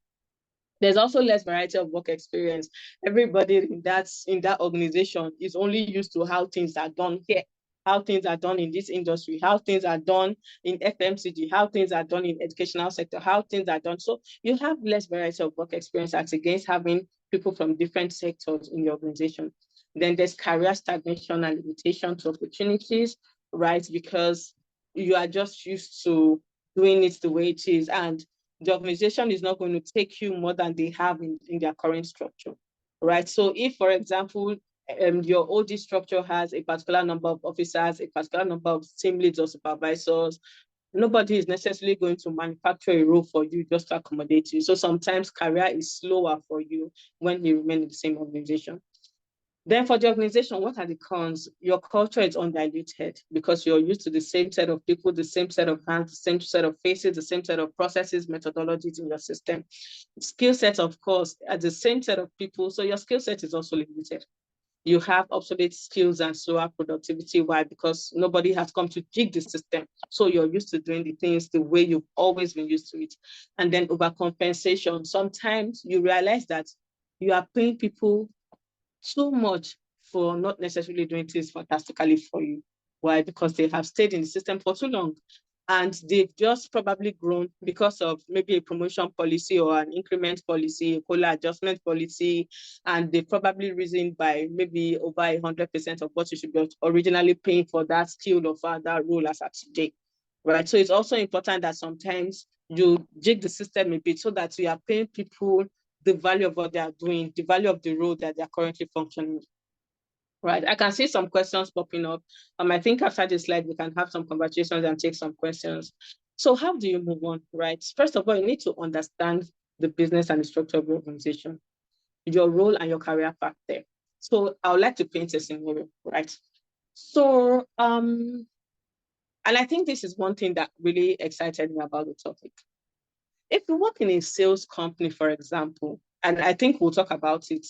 There's also less variety of work experience. Everybody in that organization is only used to how things are done here, how things are done in this industry, how things are done in FMCG, how things are done in educational sector, how things are done. So you have less variety of work experience as against having people from different sectors in your organization. Then there's career stagnation and limitation to opportunities, right? Because you are just used to doing it the way it is, and the organization is not going to take you more than they have in their current structure, right? So if, for example, your OD structure has a particular number of officers, a particular number of team leads or supervisors, nobody is necessarily going to manufacture a role for you just to accommodate you. So sometimes career is slower for you when you remain in the same organization. Then for the organization, what are the cons? Your culture is undiluted because you're used to the same set of people, the same set of hands, the same set of faces, the same set of processes, methodologies in your system. Skill set, of course, are the same set of people, so your skill set is also limited. You have obsolete skills and slower productivity. Why? Because nobody has come to jig the system. So you're used to doing the things the way you've always been used to it. And then overcompensation. Sometimes you realize that you are paying people too much for not necessarily doing things fantastically for you. Why? Because they have stayed in the system for too long, and they've just probably grown because of maybe a promotion policy or an increment policy, a COLA adjustment policy, and they've probably risen by maybe over 100% of what you should be originally paying for that skill or for that role as at today. Right. So it's also important that sometimes you jig the system a bit so that you are paying people the value of what they are doing, the value of the role that they are currently functioning. Right. I can see some questions popping up. I think after this slide, we can have some conversations and take some questions. So how do you move on? Right. First of all, you need to understand the business and the structure of your organization, your role and your career path there. So I would like to paint a scenario, right? So and I think this is one thing that really excited me about the topic. If you work in a sales company, for example, and I think we'll talk about it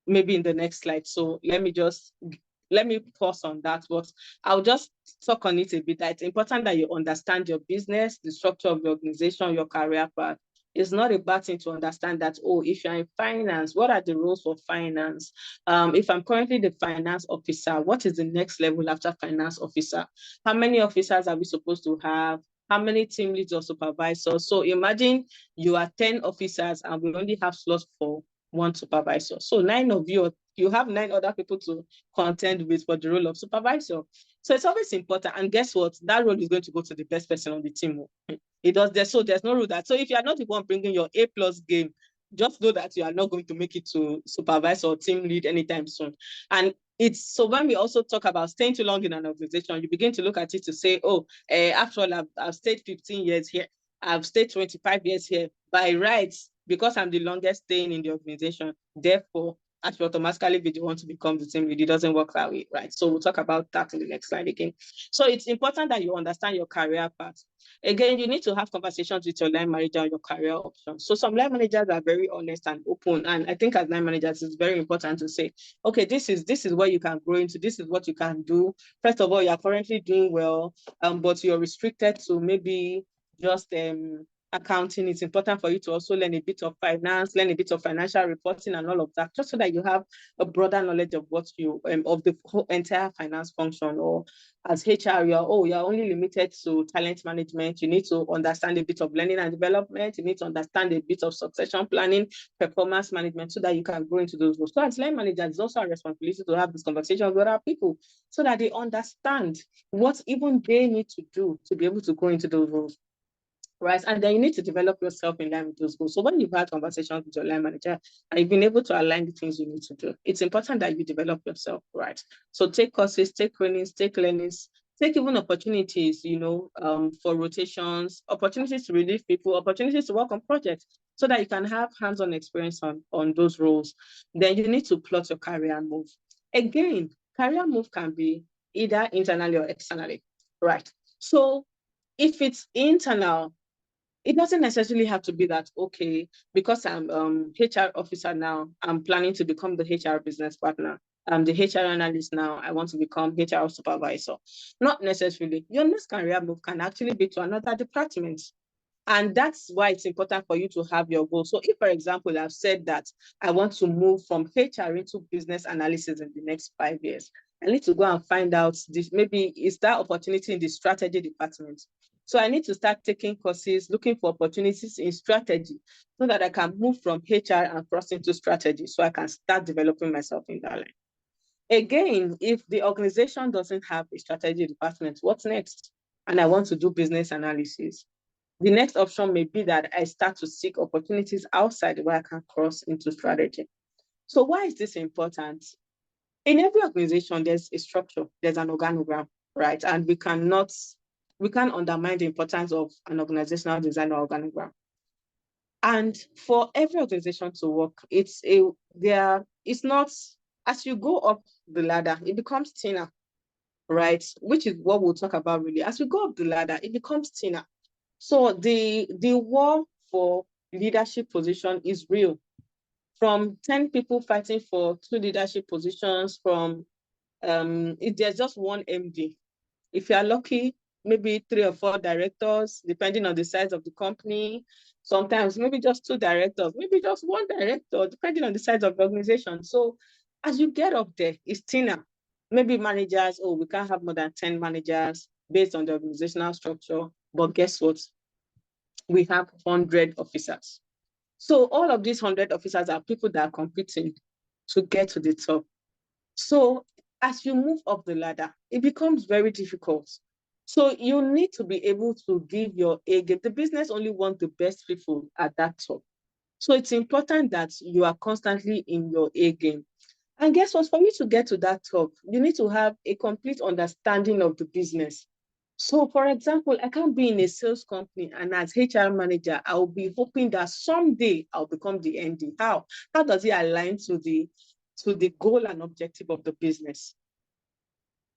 maybe in the next slide. So let me pause on that, but I'll just talk on it a bit. That it's important that you understand your business, the structure of the organization, your career path. It's not a bad thing to understand that, oh, if you're in finance, what are the roles for finance? If I'm currently the finance officer, what is the next level after finance officer? How many officers are we supposed to have? How many team leads or supervisors? So imagine you are 10 officers and we only have slots for one supervisor. So 9 of you have 9 other people to contend with for the role of supervisor. So it's always important. And guess what? That role is going to go to the best person on the team. It does there. So there's no rule that. So if you are not the one bringing your A+ game, just know that you are not going to make it to supervisor or team lead anytime soon. And it's so when we also talk about staying too long in an organization, you begin to look at it to say, oh, after all, I've stayed 15 years here. I've stayed 25 years here. By rights, because I'm the longest staying in the organization, therefore, I should automatically be the one to become the team lead. It doesn't work that way, right? So we'll talk about that in the next slide again. So it's important that you understand your career path. Again, you need to have conversations with your line manager on your career options. So some line managers are very honest and open. And I think as line managers, it's very important to say, okay, this is what you can grow into. This is what you can do. First of all, you're currently doing well, but you're restricted to maybe just accounting. It's important for you to also learn a bit of finance, learn a bit of financial reporting and all of that, just so that you have a broader knowledge of what you of the whole entire finance function. Or as HR, you're only limited to talent management. You need to understand a bit of learning and development. You need to understand a bit of succession planning, performance management, so that you can grow into those roles. So as line manager, it's also a responsibility to have these conversations with other people so that they understand what even they need to do to be able to grow into those roles. right? And then you need to develop yourself in line with those goals. So when you've had conversations with your line manager and you've been able to align the things you need to do, it's important that you develop yourself, right? So take courses, take trainings, take learnings, take even opportunities, for rotations, opportunities to relieve people, opportunities to work on projects so that you can have hands-on experience on those roles. Then you need to plot your career move. Again, career move can be either internally or externally, right? So if it's internal, it doesn't necessarily have to be that, okay, because I'm HR officer now, I'm planning to become the HR business partner. I'm the HR analyst now, I want to become HR supervisor. Not necessarily. Your next career move can actually be to another department. And that's why it's important for you to have your goal. So if, for example, I've said that I want to move from HR into business analysis in the next 5 years, I need to go and find out this, maybe is that opportunity in the strategy department. So I need to start taking courses, looking for opportunities in strategy so that I can move from HR and cross into strategy so I can start developing myself in that line. Again, if the organization doesn't have a strategy department, what's next? And I want to do business analysis. The next option may be that I start to seek opportunities outside where I can cross into strategy. So why is this important? In every organization, there's a structure, there's an organogram, right? And we can't undermine the importance of an organizational design or organogram. And for every organization to work, it's not, as you go up the ladder, it becomes thinner, right? Which is what we'll talk about really. As we go up the ladder, it becomes thinner. So the war for leadership position is real. From 10 people fighting for 2 leadership positions, if there's just one MD, if you are lucky, maybe 3 or 4 directors, depending on the size of the company. Sometimes maybe just 2 directors, maybe just 1 director, depending on the size of the organization. So as you get up there, it's thinner. Maybe managers, we can't have more than 10 managers based on the organizational structure. But guess what? We have 100 officers. So all of these 100 officers are people that are competing to get to the top. So as you move up the ladder, it becomes very difficult. So you need to be able to give your A game. The business only wants the best people at that top. So it's important that you are constantly in your A game. And guess what? For you to get to that top, you need to have a complete understanding of the business. So, for example, I can't be in a sales company and as HR manager, I'll be hoping that someday I'll become the MD. How? How does it align to the goal and objective of the business?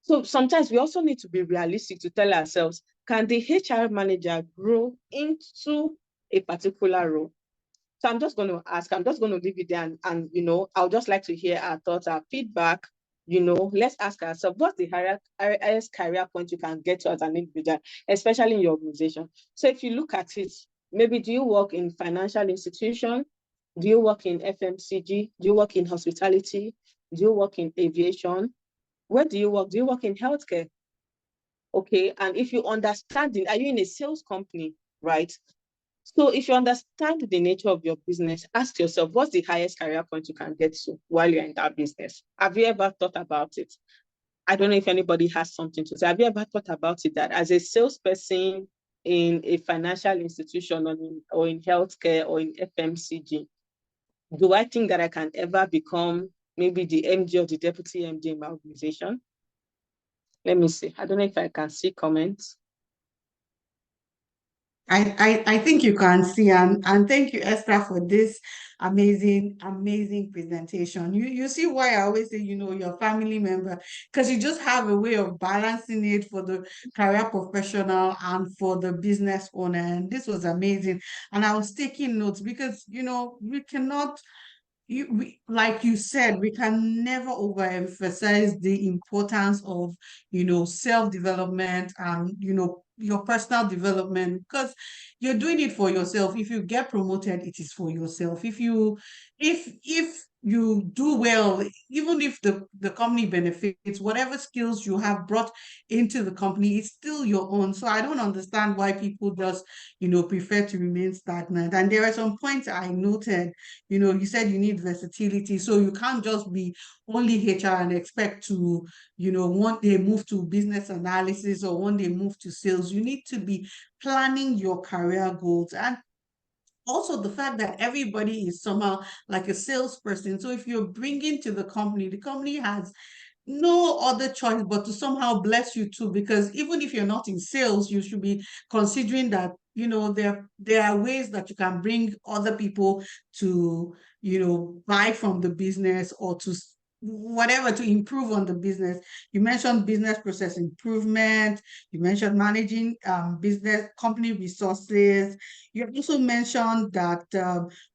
So sometimes we also need to be realistic to tell ourselves, can the HR manager grow into a particular role? So I'm just going to leave it there and I'll just like to hear our thoughts, our feedback. Let's ask ourselves, what's the highest career point you can get to as an individual, especially in your organization? So if you look at it, maybe do you work in financial institution? Do you work in FMCG? Do you work in hospitality? Do you work in aviation? Where do you work? Do you work in healthcare? Okay, and if you understand it, are you in a sales company, right? So if you understand the nature of your business, ask yourself, what's the highest career point you can get to while you're in that business? Have you ever thought about it? I don't know if anybody has something to say. Have you ever thought about it that as a salesperson in a financial institution or in healthcare or in FMCG, do I think that I can ever become maybe the MD or the deputy MD in my organization? Let me see. I don't know if I can see comments. I think you can see, and thank you, Esther, for this amazing presentation. You see why I always say, your family member, because you just have a way of balancing it for the career professional and for the business owner. And this was amazing. And I was taking notes because, we cannot like you said, we can never overemphasize the importance of, self-development and, your personal development because you're doing it for yourself. If you get promoted, it is for yourself. If you do well, even if the company benefits, whatever skills you have brought into the company is still your own. So I don't understand why people just, prefer to remain stagnant. And there are some points I noted, you said you need versatility. So you can't just be only HR and expect to, one day move to business analysis or one day move to sales. You need to be planning your career goals. And also the fact that everybody is somehow like a salesperson. So if you're bringing to the company has no other choice but to somehow bless you too, because even if you're not in sales, you should be considering that, there are ways that you can bring other people to, buy from the business or to whatever to improve on the business. You mentioned business process improvement, you mentioned managing business company resources. You also mentioned that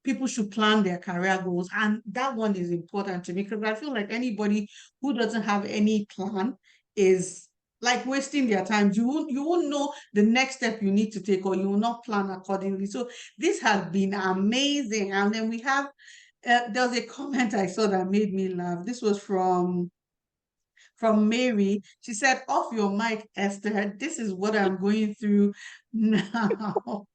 people should plan their career goals, and that one is important to me because I feel like anybody who doesn't have any plan is like wasting their time. You won't know the next step you need to take, or you will not plan accordingly. So this has been amazing. And then we have there was a comment I saw that made me laugh. This was from Mary. She said, "Off your mic, Esther. This is what I'm going through now.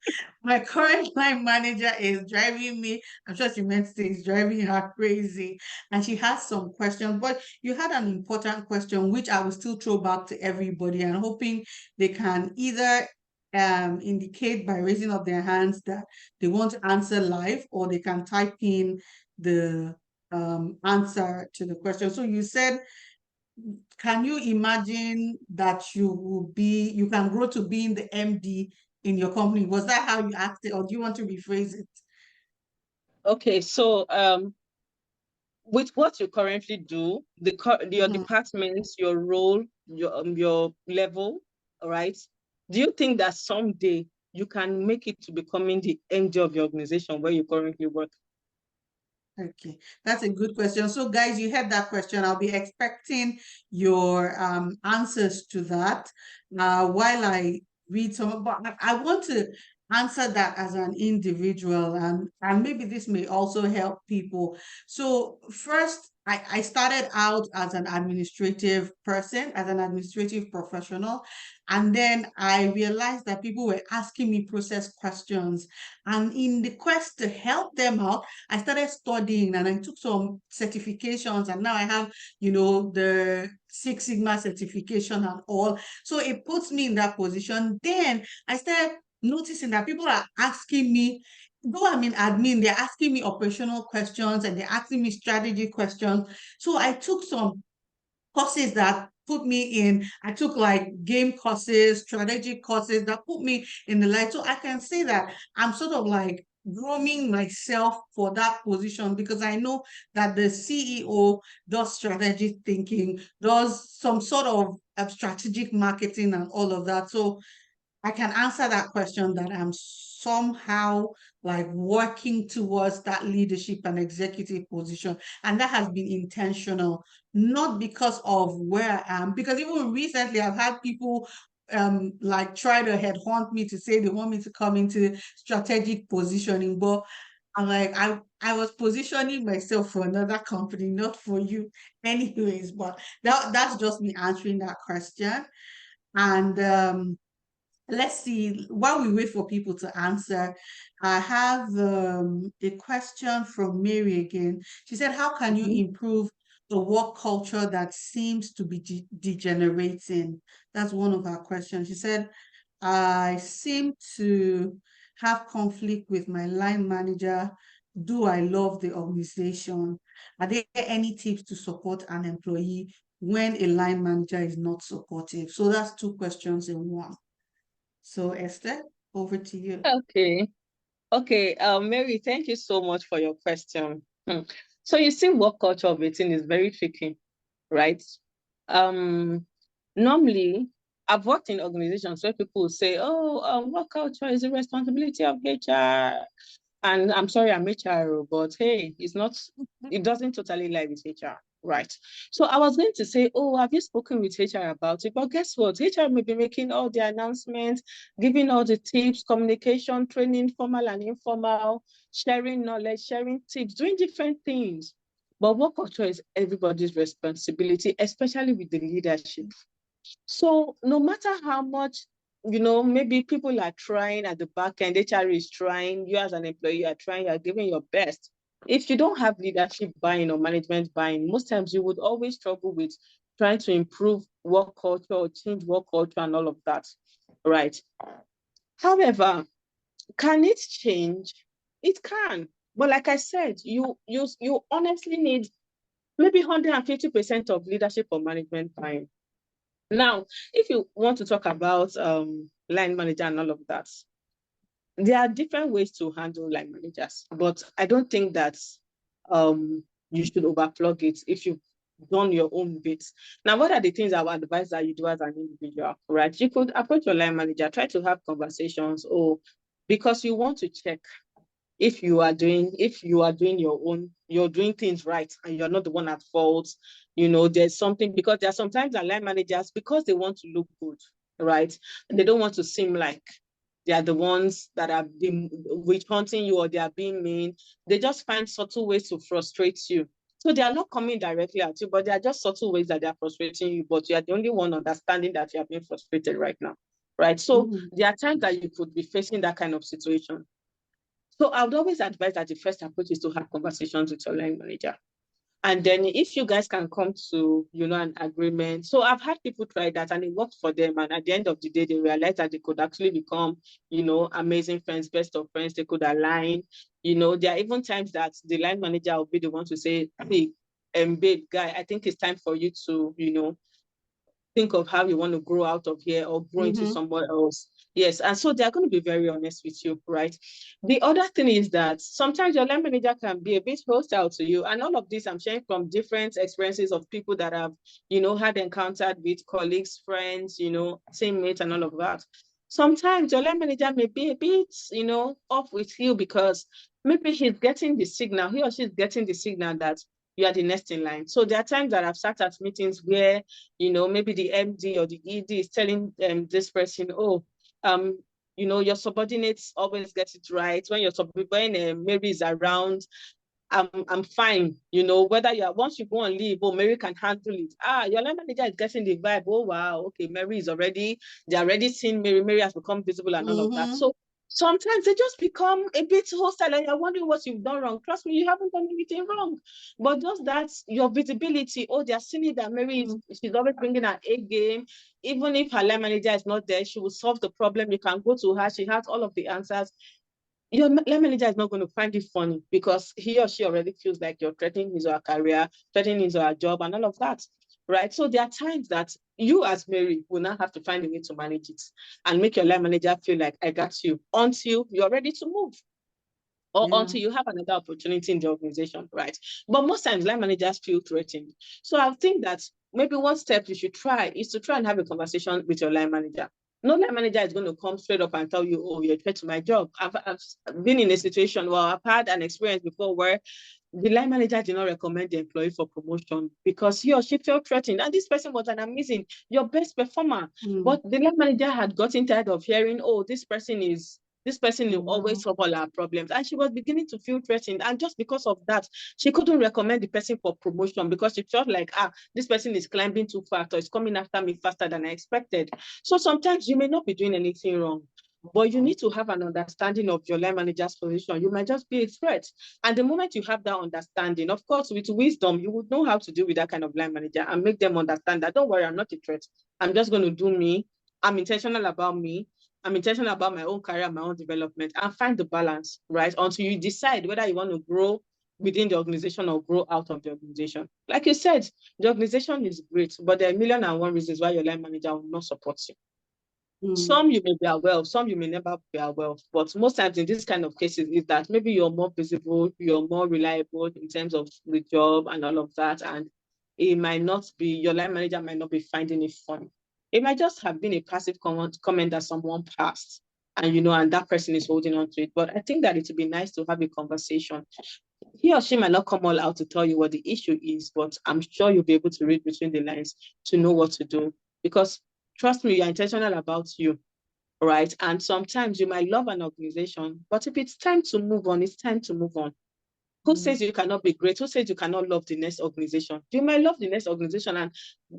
My current line manager is driving me." I'm sure she meant to say it's driving her crazy. And she has some questions, but you had an important question, which I will still throw back to everybody and hoping they can either indicate by raising up their hands that they want to answer live, or they can type in the answer to the question. So you said, can you imagine that you can grow to being the MD in your company? Was that how you asked it, or do you want to rephrase it? Okay, so with what you currently do, your Mhm. department, your role, your level, all right? Do you think that someday you can make it to becoming the MD of your organization where you currently work? Okay, that's a good question. So, guys, you had that question. I'll be expecting your answers to that while I read some. But I want to answer that as an individual, and maybe this may also help people. So, first, I started out as an administrative person, as an administrative professional, and then I realized that people were asking me process questions, and in the quest to help them out, I started studying and I took some certifications, and now I have, the Six Sigma certification and all. So it puts me in that position. Then I started noticing that people are asking me, though I'm in admin, they're asking me operational questions and they're asking me strategy questions. So I took some courses that put me in. I took like game courses, strategic courses that put me in the light. So I can say that I'm sort of like grooming myself for that position, because I know that the CEO does strategic thinking, does some sort of strategic marketing and all of that. So I can answer that question that I'm somehow like working towards that leadership and executive position. And that has been intentional, not because of where I am. Because even recently, I've had people like try to headhunt me to say they want me to come into strategic positioning. But I'm like, I was positioning myself for another company, not for you anyways. But that's just me answering that question. And let's see, while we wait for people to answer, I have a question from Mary again. She said, how can you Mhm. improve the work culture that seems to be degenerating? That's one of our questions. She said, I seem to have conflict with my line manager. Do I love the organization? Are there any tips to support an employee when a line manager is not supportive? So that's two questions in one. So Esther, over to you. Okay. Okay, Mary, thank you so much for your question. So you see, work culture of 18 is very tricky, right? Um, Normally, I've worked in organizations where people say, "Oh, work culture is the responsibility of HR." And I'm sorry, I'm HR, but hey, it's not, it doesn't totally lie with HR, right? So I was going to say, oh, have you spoken with HR about it? But guess what? HR may be making all the announcements, giving all the tips, communication, training, formal and informal, sharing knowledge, sharing tips, doing different things. But work culture is everybody's responsibility, especially with the leadership. So no matter how much, maybe people are trying at the back end, HR is trying, you as an employee are trying, you are giving your best. If you don't have leadership buying or management buying, most times you would always struggle with trying to improve work culture or change work culture and all of that, right? However, can it change? It can. But like I said, you honestly need maybe 150% of leadership or management buying. Now, if you want to talk about line manager and all of that, there are different ways to handle line managers, but I don't think that you should overplug it if you've done your own bits. Now, what are the things I would advise that you do as an individual, right? You could approach your line manager, try to have conversations, or because you want to check if you are doing your own, you're doing things right and you're not the one at fault. There's something, because there are sometimes that line managers, because they want to look good, right? And they don't want to seem like they are the ones that are being witch hunting you, or they are being mean. They just find subtle ways to frustrate you. So they are not coming directly at you, but they are just subtle ways that they are frustrating you, but you are the only one understanding that you are being frustrated right now, right? So there are times that you could be facing that kind of situation. So I would always advise that the first approach is to have conversations with your line manager. And then if you guys can come to, an agreement. So I've had people try that and it worked for them. And at the end of the day, they realized that they could actually become, amazing friends, best of friends. They could align. There are even times that the line manager will be the one to say, hey, babe, guy, I think it's time for you to, think of how you want to grow out of here or grow into somewhere else. Yes. And so they're going to be very honest with you, right? The other thing is that sometimes your line manager can be a bit hostile to you. And all of this I'm sharing from different experiences of people that have, had encountered with colleagues, friends, teammates and all of that. Sometimes your line manager may be a bit, off with you because maybe he's getting the signal, he or she is getting the signal that you are the next in line. So there are times that I've sat at meetings where, maybe the MD or the ED is telling this person, oh, your subordinates always get it right. When Mary is around, I'm fine. Whether once you go on leave, oh, Mary can handle it. Your line manager is getting the vibe. Oh, wow. Okay, they're already seeing Mary. Mary has become visible and all of that. So sometimes they just become a bit hostile and you're wondering what you've done wrong. Trust me, you haven't done anything wrong. But just that your visibility, they're seeing that Mary she's always bringing her A game. Even if her line manager is not there, she will solve the problem. You can go to her. She has all of the answers. Your line manager is not going to find it funny because he or she already feels like you're threatening his or her career, threatening his or her job and all of that, right? So there are times that you as Mary will now have to find a way to manage it and make your line manager feel like, I got you, until you're ready to move or until you have another opportunity in the organization, right? But most times line managers feel threatened. So I think that maybe one step you should try is to try and have a conversation with your line manager. No line manager is going to come straight up and tell you, oh, you're a threat to my job. I've been in a situation where I've had an experience before where the line manager did not recommend the employee for promotion because he or she felt threatened. And this person was an amazing, your best performer. But the line manager had gotten tired of hearing, oh, this person will always solve all our problems. And she was beginning to feel threatened. And just because of that, she couldn't recommend the person for promotion because she felt like, this person is climbing too fast or is coming after me faster than I expected. So sometimes you may not be doing anything wrong, but you need to have an understanding of your line manager's position. You might just be a threat. And the moment you have that understanding, of course, with wisdom, you would know how to deal with that kind of line manager and make them understand that, don't worry, I'm not a threat. I'm just going to do me. I'm intentional about me. I'm intentional about my own career, my own development, and find the balance, right? Until you decide whether you want to grow within the organization or grow out of the organization. Like you said, the organization is great, but there are 1,000,001 reasons why your line manager will not support you. Some you may be aware of, some you may never be aware of. But most times in this kind of cases is that maybe you're more visible, you're more reliable in terms of the job and all of that. And it might not be, your line manager might not be finding it funny. It might just have been a passive comment that someone passed and that person is holding on to it. But I think that it would be nice to have a conversation. He or she might not come all out to tell you what the issue is, but I'm sure you'll be able to read between the lines to know what to do. Because trust me, you're intentional about you, right? And sometimes you might love an organization, but if it's time to move on, it's time to move on. Who says you cannot be great? Who says you cannot love the next organization? You might love the next organization, and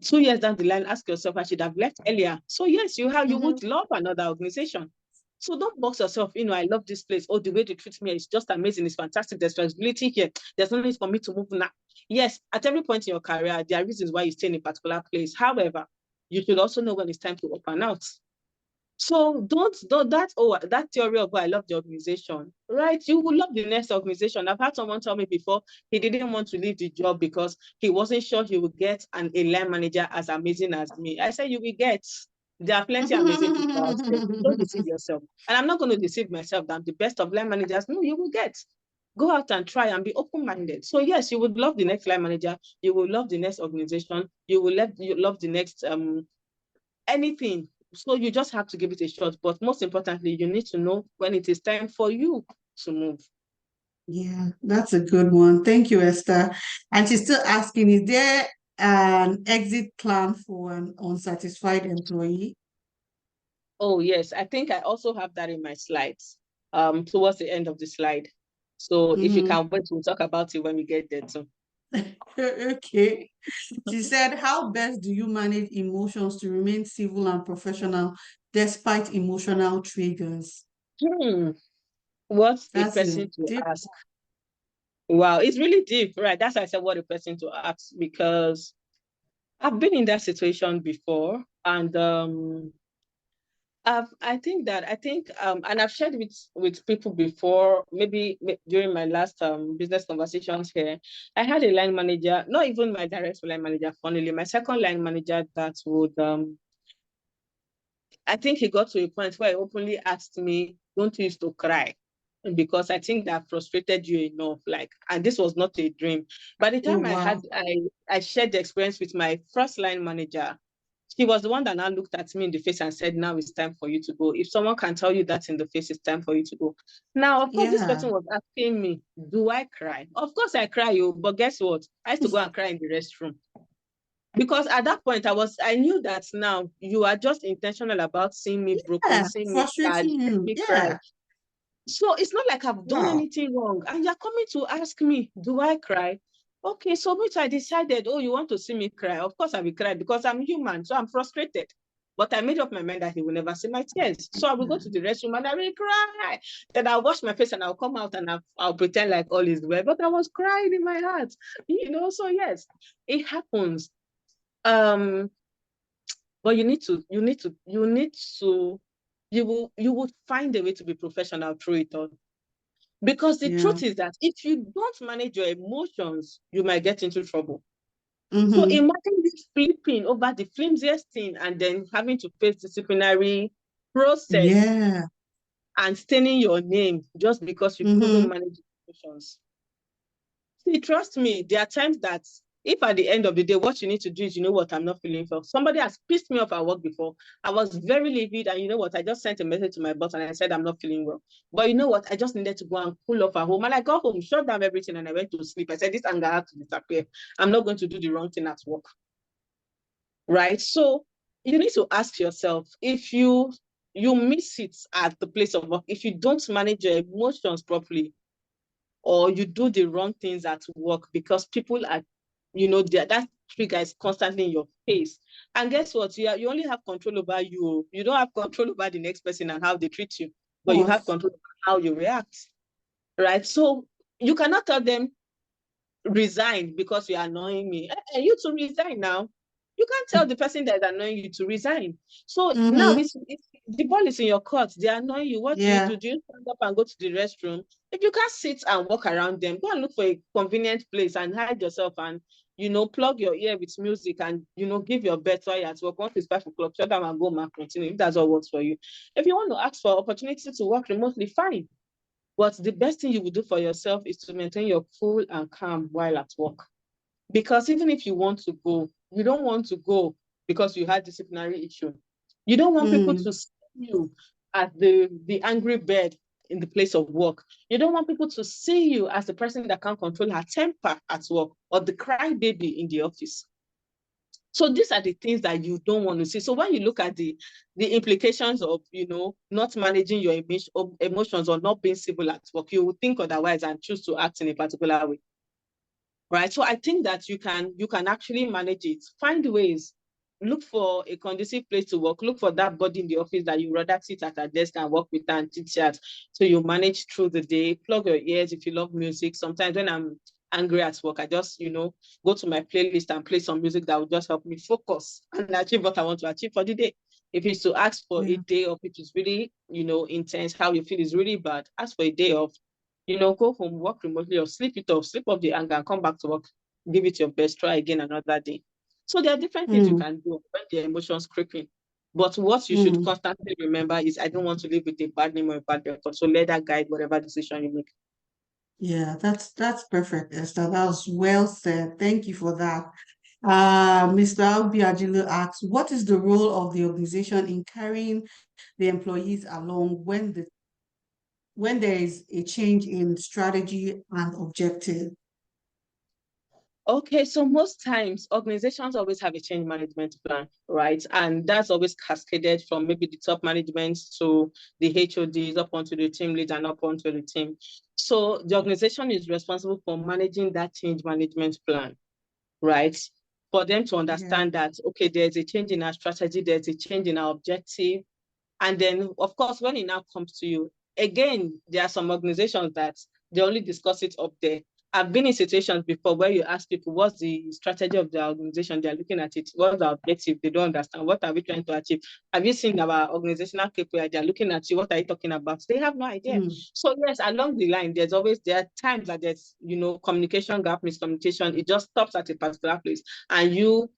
2 years down the line, ask yourself, I should have left earlier. So yes, you would love another organization. So don't box yourself, I love this place. Oh, the way they treat me is just amazing. It's fantastic. There's flexibility here. There's no need for me to move now. Yes, at every point in your career, there are reasons why you stay in a particular place. However, you should also know when it's time to open out. So don't that theory of, I love the organization, right? You will love the next organization. I've had someone tell me before he didn't want to leave the job because he wasn't sure he would get a line manager as amazing as me. I said, you will get. There are plenty of amazing people out there. Don't deceive yourself. And I'm not going to deceive myself that I'm the best of line managers. No, you will get. Go out and try and be open-minded. So yes, you would love the next line manager. You will love the next organization. You love the next anything. So you just have to give it a shot. But most importantly, you need to know when it is time for you to move. Yeah, that's a good one. Thank you, Esther. And she's still asking, is there an exit plan for an unsatisfied employee? Oh, yes. I think I also have that in my slides, towards the end of the slide. So if you can wait, we'll talk about it when we get there too. Okay. She said, how best do you manage emotions to remain civil and professional despite emotional triggers? What's a That's a person to deep. ask? Wow, it's really deep, right? That's why I said what a person to ask, because I've been in that situation before, and I think, and I've shared with people before, maybe during my last business conversations here. I had a line manager, not even my direct line manager, funnily, my second line manager that would I think he got to a point where he openly asked me, don't you used to cry? Because I think that frustrated you enough. And this was not a dream. By the Oh, time wow. I shared the experience with my first line manager, she was the one that now looked at me in the face and said, now it's time for you to go. If someone can tell you that in the face, it's time for you to go. Now, of course, this Yeah. person was asking me, do I cry? Of course I cry, but guess what? I used to go and cry in the restroom. Because at that point, I knew that now you are just intentional about seeing me broken, Yeah. seeing me sad, Frustrating seeing you. me cry. Yeah. So it's not like I've done Wow. anything wrong. And you're coming to ask me, do I cry? Okay, so which I decided, oh, you want to see me cry? Of course I will cry because I'm human, so I'm frustrated. But I made up my mind that he will never see my tears. So I will go to the restroom and I will cry. Then I'll wash my face and I'll come out and I'll pretend like all is well. But I was crying in my heart, so yes, it happens. But you would find a way to be professional through it all. Because the Yeah. truth is that if you don't manage your emotions, you might get into trouble. So Mm-hmm. imagine this flipping over the flimsiest thing and then having to face disciplinary process Yeah. and staining your name just because you couldn't Mm-hmm. manage emotions. See, trust me, there are times that if at the end of the day, what you need to do is, what, I'm not feeling for. Somebody has pissed me off at work before. I was very livid, and you know what? I just sent a message to my boss and I said, I'm not feeling well. But you know what? I just needed to go and cool off at home. And I got home, shut down everything, and I went to sleep. I said, this anger has to disappear. I'm not going to do the wrong thing at work. Right? So you need to ask yourself, if you miss it at the place of work, if you don't manage your emotions properly, or you do the wrong things at work because people are, that trigger is constantly in your face. And guess what? You only have control over you. You don't have control over the next person and how they treat you, but you have Of control over how you react, right? So you cannot tell them, resign because you're annoying me. You to resign now. You can't tell the person that is annoying you to resign. So now Mm-hmm. it's the ball is in your court. They're annoying you. What do you Yeah. do? Do you stand up and go to the restroom? If you can't sit and walk around them, go and look for a convenient place and hide yourself and plug your ear with music and give your best while you're at work. Once it's 5 o'clock, shut down and go and continue if that's what works for you. If you want to ask for opportunity to work remotely, fine. But the best thing you will do for yourself is to maintain your cool and calm while at work. Because even if you want to go, you don't want to go because you had disciplinary issue. You don't want people Mm. to see you as the angry bird in the place of work. You don't want people to see you as the person that can't control her temper at work or the crybaby in the office. So these are the things that you don't want to see. So when you look at the implications of, not managing your emotions or not being civil at work, you will think otherwise and choose to act in a particular way. Right. So I think that you can actually manage it. Find ways. Look for a conducive place to work. Look for that body in the office that you rather sit at a desk and work with and chit chat. So you manage through the day. Plug your ears if you love music. Sometimes when I'm angry at work, I just, go to my playlist and play some music that will just help me focus and achieve what I want to achieve for the day. If it's to ask for a day off, which is really, intense, how you feel is really bad, ask for a day off. Go home, work remotely, or sleep it off, sleep off the anger, and come back to work, give it your best, try again another day. So there are different things you can do when the emotions creeping. But what you should constantly remember is, I don't want to live with a bad name or a bad record. So let that guide whatever decision you make. Yeah, that's perfect, Esther. That was well said. Thank you for that. Mr. Obiajulu asks, what is the role of the organization in carrying the employees along when there is a change in strategy and objective? Okay, so most times organizations always have a change management plan, right? And that's always cascaded from maybe the top management to the HODs up onto the team lead and up onto the team. So the organization is responsible for managing that change management plan, right? For them to Yeah. understand that, okay, there's a change in our strategy, there's a change in our objective. And then, of course, when it now comes to you, again, there are some organizations that they only discuss it up there. I've been in situations before where you ask people, what's the strategy of the organization? They're looking at it. What's the objective? They don't understand. What are we trying to achieve? Have you seen our organizational KPI? They're looking at you. What are you talking about? They have no idea. So yes, along the line, there are times that there's, communication gap, miscommunication. It just stops at a particular place. And you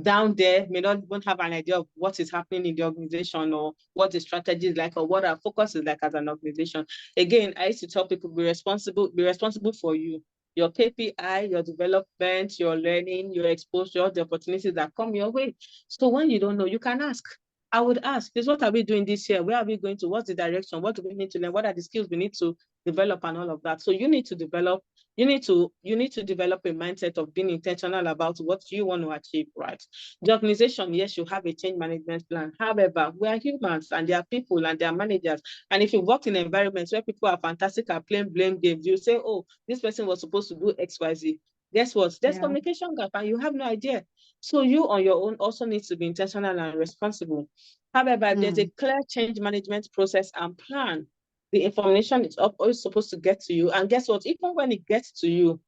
down there may not even have an idea of what is happening in the organization or what the strategy is like or what our focus is like as an organization. Again, I used to tell people, be responsible for you, your KPI, your development, your learning, your exposure, the opportunities that come your way. So when you don't know, you can ask. I would ask, this, what are we doing this year? Where are we going to? What's the direction? What do we need to learn? What are the skills we need to develop and all of that? So you need to develop a mindset of being intentional about what you want to achieve, right? The organization, yes, you have a change management plan. However, we are humans and there are people and there are managers. And if you work in environments where people are fantastic at playing blame games, you say, oh, this person was supposed to do XYZ. Guess what? There's communication gap and you have no idea. So you on your own also need to be intentional and responsible. However, there's a clear change management process and plan. The information is always supposed to get to you. And guess what? Even when it gets to you,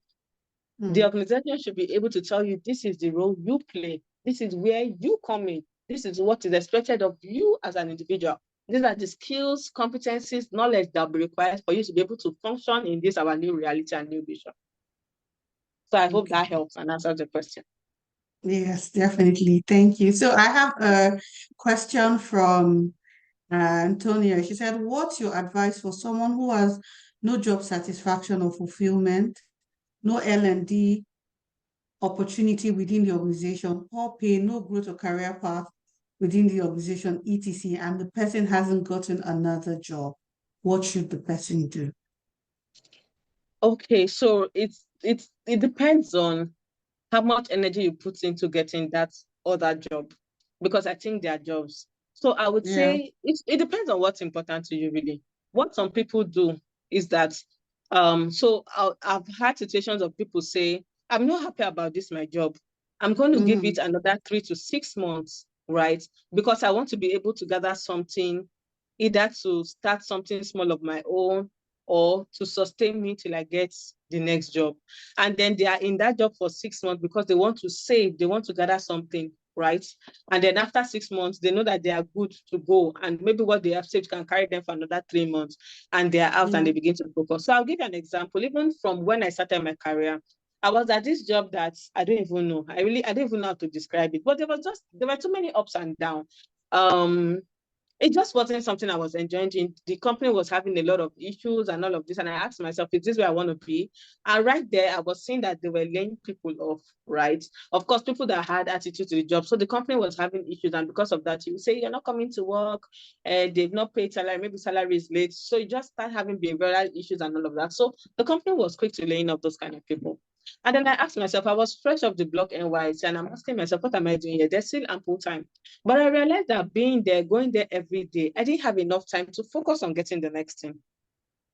the organization should be able to tell you, this is the role you play. This is where you come in. This is what is expected of you as an individual. These are the skills, competencies, knowledge that will be required for you to be able to function in this, our new reality and new vision. So I hope that helps and answers the question. Yes, definitely. Thank you. So I have a question from Antonia. She said, what's your advice for someone who has no job satisfaction or fulfillment, no L&D opportunity within the organization, or pay, no growth or career path within the organization, etc., and the person hasn't gotten another job? What should the person do? Okay, so it depends on how much energy you put into getting that other job, because I think there are jobs. So I would Yeah. say it depends on what's important to you, really. What some people do is that, so I've had situations of people say, I'm not happy about this, my job. I'm going to give it another 3 to 6 months, right? Because I want to be able to gather something, either to start something small of my own or to sustain me till I get the next job. And then they are in that job for 6 months because they want to save, they want to gather something, right? And then after 6 months, they know that they are good to go. And maybe what they have saved can carry them for another 3 months. And they are out and they begin to focus. So I'll give you an example. Even from when I started my career, I was at this job that I don't even know. I don't even know how to describe it. But there were too many ups and downs. It just wasn't something I was enjoying. The company was having a lot of issues and all of this. And I asked myself, is this where I want to be? And right there, I was seeing that they were laying people off, right? Of course, people that had attitude to the job. So the company was having issues. And because of that, you say, you're not coming to work. They've not paid salary. Maybe salary is late. So you just start having behavioral issues and all of that. So the company was quick to laying off those kind of people. And then I asked myself, I was fresh off the block NYC, and I'm asking myself, what am I doing here? There's still ample time. But I realized that being there, going there every day, I didn't have enough time to focus on getting the next thing.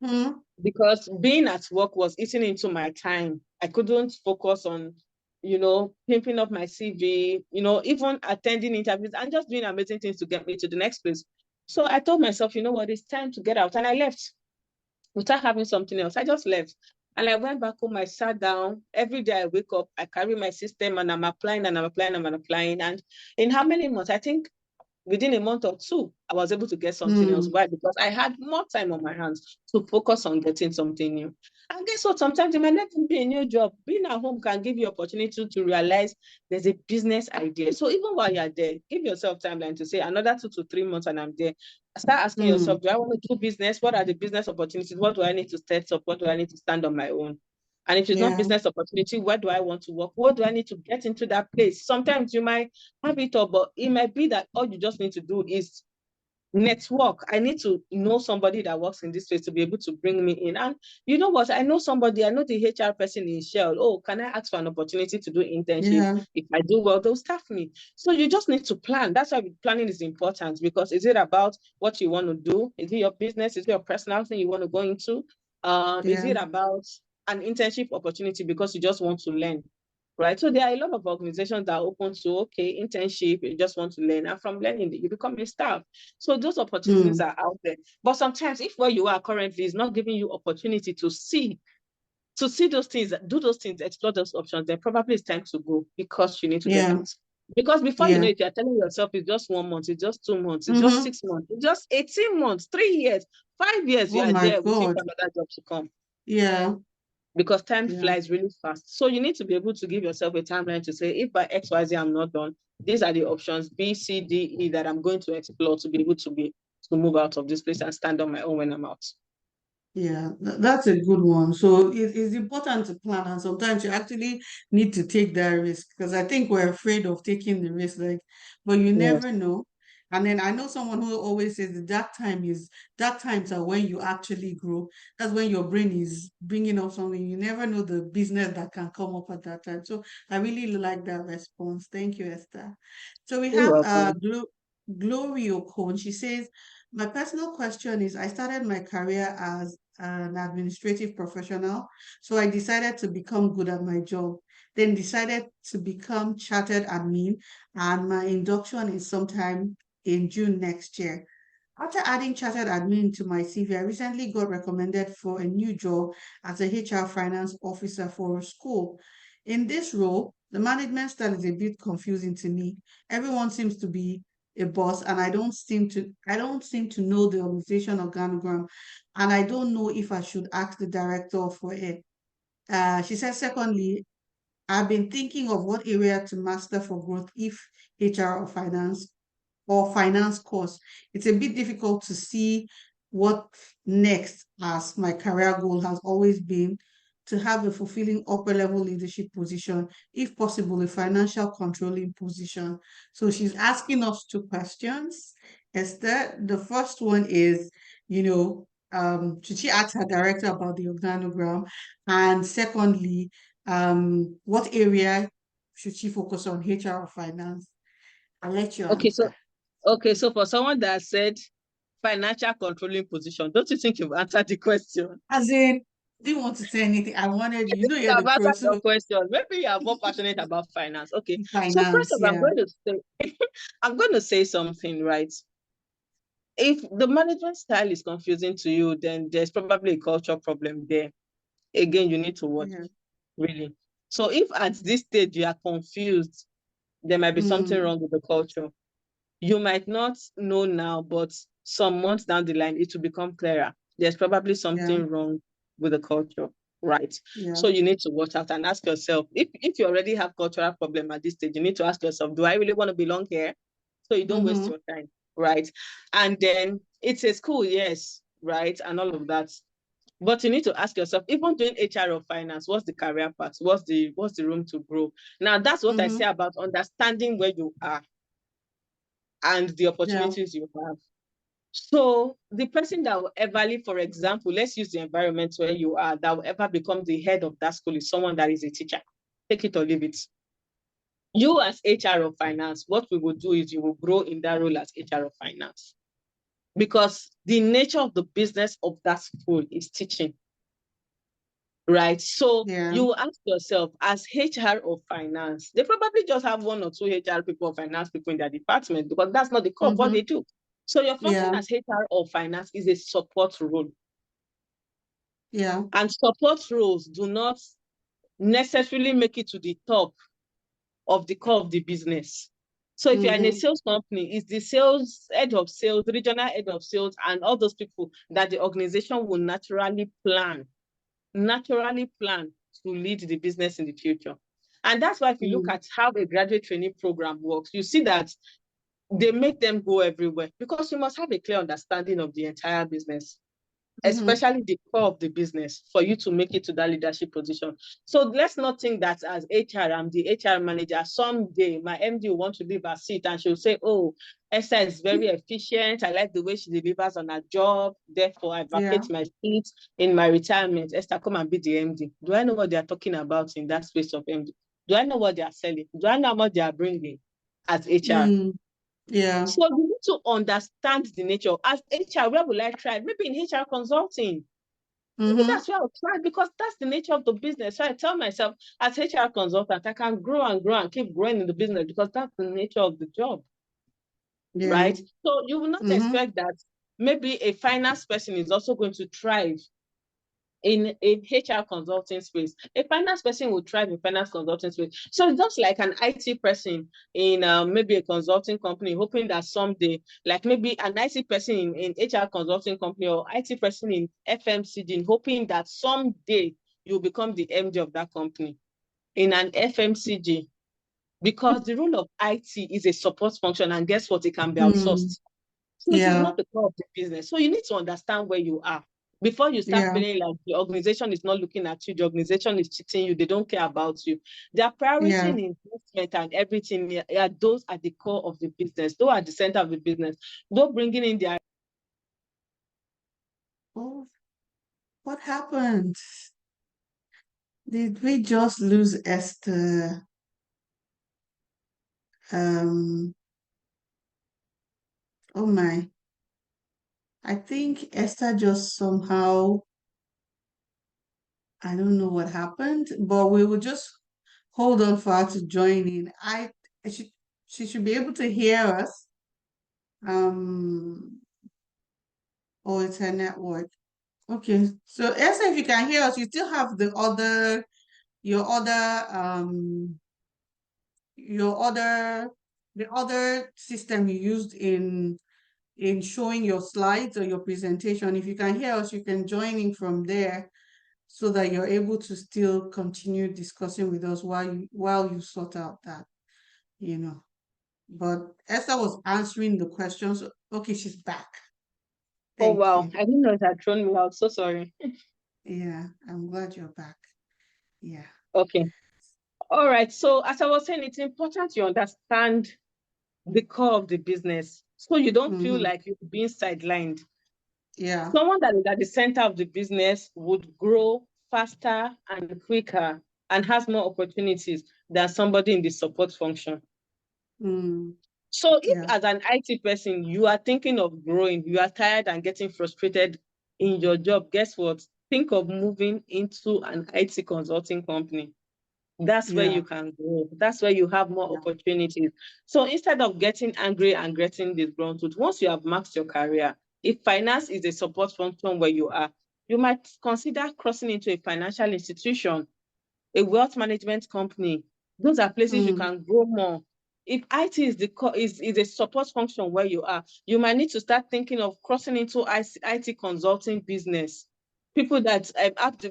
Mm-hmm. Because being at work was eating into my time. I couldn't focus on, pimping up my CV, even attending interviews and just doing amazing things to get me to the next place. So I told myself, you know what, it's time to get out. And I left without having something else. I just left. And I went back home, I sat down. Every day I wake up, I carry my system and I'm applying and I'm applying and I'm applying. And in how many months? I think within a month or two, I was able to get something else. Why? Because I had more time on my hands to focus on getting something new. And guess what? Sometimes it might not even be a new job. Being at home can give you opportunity to realize there's a business idea. So even while you're there, give yourself timeline to say another 2 to 3 months and I'm there. Start asking yourself, do I want to do business? What are the business opportunities? What do I need to set up? What do I need to stand on my own? And if it's not Yeah. business opportunity, where do I want to work? What do I need to get into that place? Sometimes you might have it all, but it might be that all you just need to do is network. I need to know somebody that works in this place to be able to bring me in. And you know what? I know somebody, I know the HR person in Shell. Oh, can I ask for an opportunity to do internship? Yeah. If I do well, they'll staff me. So you just need to plan. That's why planning is important, because is it about what you want to do? Is it your business? Is it your personal thing you want to go into? Is Yeah. it about an internship opportunity because you just want to learn? Right. So there are a lot of organizations that are open to, okay, internship, you just want to learn. And from learning, you become a staff. So those opportunities are out there. But sometimes if where you are currently is not giving you opportunity to see those things, do those things, explore those options, then probably it's time to go because you need to get Yeah. out. Because before you know Yeah. it, you're telling yourself it's just 1 month, it's just 2 months, it's just Mm-hmm. 6 months, it's just 18 months, 3 years, 5 years, you Oh are my there waiting God. for another job to come, Yeah. because time Yeah. flies really fast. So you need to be able to give yourself a timeline to say, if by XYZ I'm not done, these are the options B, C, D, E that I'm going to explore to be able to move out of this place and stand on my own when I'm out. Yeah, that's a good one. So it's important to plan, and sometimes you actually need to take that risk because I think we're afraid of taking the risk, like, but you Yes. never know. And then I know someone who always says the dark times are when you actually grow. That's when your brain is bringing up something. You never know the business that can come up at that time. So I really like that response. Thank you, Esther. So we You're have welcome. Glory Okon. She says, my personal question is, I started my career as an administrative professional, so I decided to become good at my job, then decided to become chartered admin, and my induction is sometime in June next year. After adding chartered admin to my CV, I recently got recommended for a new job as a HR finance officer for a school. In this role, the management style is a bit confusing to me. Everyone seems to be a boss, and I don't seem to know the organization organogram, and I don't know if I should ask the director for it. She said, secondly, I've been thinking of what area to master for growth, if HR or finance course. It's a bit difficult to see what next, as my career goal has always been to have a fulfilling upper level leadership position, if possible, a financial controlling position. So she's asking us two questions. Esther, the first one is, should she ask her director about the organogram? And secondly, what area should she focus on, HR or finance? I'll let you Okay, so answer. for someone that said financial controlling position, don't you think you've answered the question? As in, didn't want to say anything. I wanted you. You know, You you're have the pro, answered your so question. Maybe you are more passionate about finance. Okay. So first finance, of all, I'm yeah, going to say I'm going to say something, right? If the management style is confusing to you, then there's probably a culture problem there. Again, you need to watch, yeah. really. So if at this stage you are confused, there might be something Mm, wrong with the culture. You might not know now, but some months down the line, it will become clearer. There's probably yeah, something wrong with the culture, right? yeah. So you need to watch out and ask yourself, if you already have cultural problem at this stage, you need to ask yourself, do I really want to belong here? So you don't waste Mm-hmm, your time, right? And then it's a school, yes, right? And all of that. But you need to ask yourself, even doing HR or finance, what's the career path? What's the room to grow? Now that's what I mm-hmm, say about understanding where you are and the yeah, opportunities you have. So the person that will ever, for example, let's use the environment where you are, that will ever become the head of that school is someone that is a teacher. Take it or leave it. You as HR of finance, what we will do is you will grow in that role as HR of finance, because the nature of the business of that school is teaching, right? So Yeah. you ask yourself, as HR of finance, they probably just have one or two HR people or finance people in their department, because that's not the core of what they do. So your function as HR of finance is a support role. Yeah. And support roles do not necessarily make it to the top of the core of the business. So if you're in a sales company, it's the sales, head of sales, regional head of sales, and all those people that the organization will naturally plan to lead the business in the future. And that's why if you look at how a graduate training program works, you see that they make them go everywhere, because you must have a clear understanding of the entire business, especially the core of the business, for you to make it to that leadership position. So let's not think that as HR, I'm the HR manager. Someday my MD will want to leave her seat and she'll say, oh, Esther is very efficient. I like the way she delivers on her job. Therefore, I vacate my seat in my retirement. Esther, come and be the MD. Do I know what they're talking about in that space of MD? Do I know what they're selling? Do I know what they're bringing as HR? Yeah. So you need to understand the nature. As HR, where will I try? Maybe in HR consulting. Maybe that's where I'll try, because that's the nature of the business. So I tell myself, as HR consultant, I can grow and grow and keep growing in the business, because that's the nature of the job, right? So you will not expect that maybe a finance person is also going to thrive in a HR consulting space. A finance person will thrive in finance consulting space. So it's just like an IT person in maybe a consulting company, hoping that someday, like maybe an IT person in HR consulting company, or IT person in FMCG, hoping that someday you'll become the MD of that company in an FMCG, because the role of IT is a support function, and guess what? It can be outsourced. So it is not the core of the business. So you need to understand where you are before you start feeling like the organization is not looking at you, the organization is cheating you, they don't care about you. Their priority in investment and everything, those are the core of the business. Those are the center of the business. Those bringing in their... Oh, what happened? Did we just lose Esther? Oh my. I think Esther just somehow, I don't know what happened, but we will just hold on for her to join in. She should be able to hear us. Oh, it's her network. Okay. So Esther, if you can hear us, you still have your other the other system you used in showing your slides or your presentation. If you can hear us, you can join in from there, so that you're able to still continue discussing with us while you sort out that, you know. But Esther was answering the questions. Okay, she's back. Oh, Thank wow. you. I didn't know it had thrown me out. So sorry. Yeah, I'm glad you're back. Yeah. Okay. All right. So as I was saying, it's important you understand the core of the business, so you don't feel like you're being sidelined. Yeah. Someone that is at the center of the business would grow faster and quicker and has more opportunities than somebody in the support function. So if as an IT person, you are thinking of growing, you are tired and getting frustrated in your job, guess what? Think of moving into an IT consulting company. That's where you can grow. That's where you have more opportunities. So instead of getting angry and getting disgruntled, once you have maxed your career, if finance is a support function where you are, you might consider crossing into a financial institution, a wealth management company. Those are places you can grow more. If IT is is a support function where you are, you might need to start thinking of crossing into IT consulting business. People that have to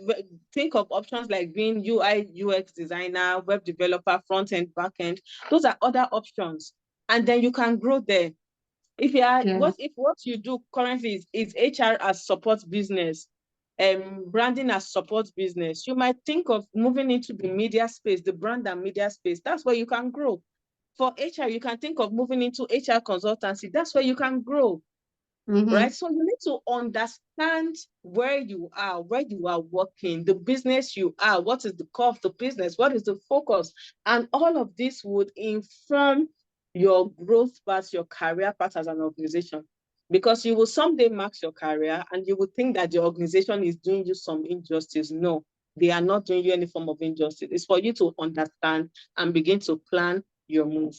think of options like being UI, UX designer, web developer, front end, back end. Those are other options. And then you can grow there. If you are what you do currently is HR as support business, branding as support business, you might think of moving into the media space, the brand and media space. That's where you can grow. For HR, you can think of moving into HR consultancy. That's where you can grow. right? So you need to understand where you are working, the business you are, what is the core of the business, what is the focus, and all of this would inform your growth path, your career path as an organization. Because you will someday max your career and you will think that the organization is doing you some injustice. No, they are not doing you any form of injustice. It's for you to understand and begin to plan your move.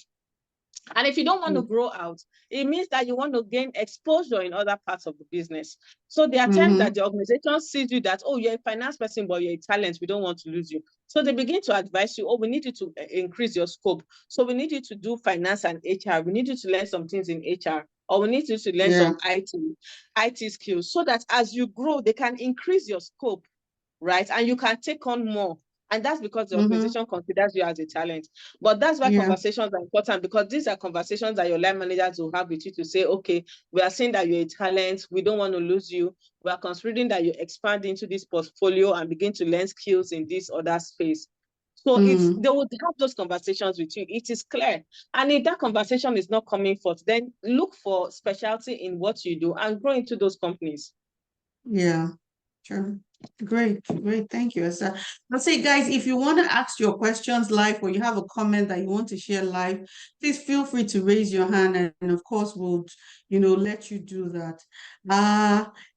And if you don't want to grow out, it means that you want to gain exposure in other parts of the business. So there are times that the organization sees you that, oh, you're a finance person, but you're a talent. We don't want to lose you. So they begin to advise you, oh, we need you to increase your scope. So we need you to do finance and HR. We need you to learn some things in HR, or we need you to learn some IT skills, so that as you grow, they can increase your scope, right? And you can take on more. And that's because the organization considers you as a talent. But that's why conversations are important, because these are conversations that your line managers will have with you to say, okay, we are seeing that you're a talent. We don't want to lose you. We are considering that you expand into this portfolio and begin to learn skills in this other space. So they would have those conversations with you. It is clear. And if that conversation is not coming forth, then look for specialty in what you do and grow into those companies. Yeah, sure. Great. Thank you, Esther. I'll say, guys, if you want to ask your questions live, or you have a comment that you want to share live, please feel free to raise your hand, and of course we'll, let you do that.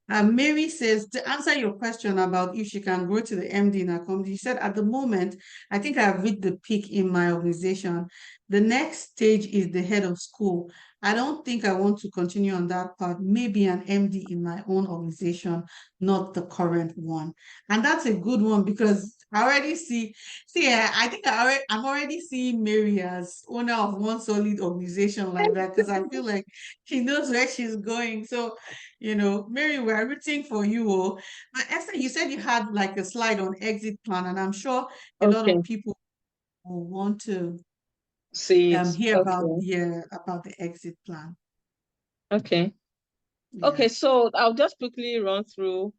Mary says, to answer your question about if she can grow to the MD in her company, she said, at the moment, I think I've reached the peak in my organization. The next stage is the head of school. I don't think I want to continue on that path. Maybe an MD in my own organization, not the current one. And that's a good one, because I already I think I'm already seeing Mary as owner of one solid organization like that, because I feel like she knows where she's going. So, Mary, we're rooting for you. Oh. But Esther, you said you had like a slide on exit plan, and I'm sure a lot of people will want to see it. hear about the exit plan. Okay. Yeah. Okay, so I'll just quickly run through.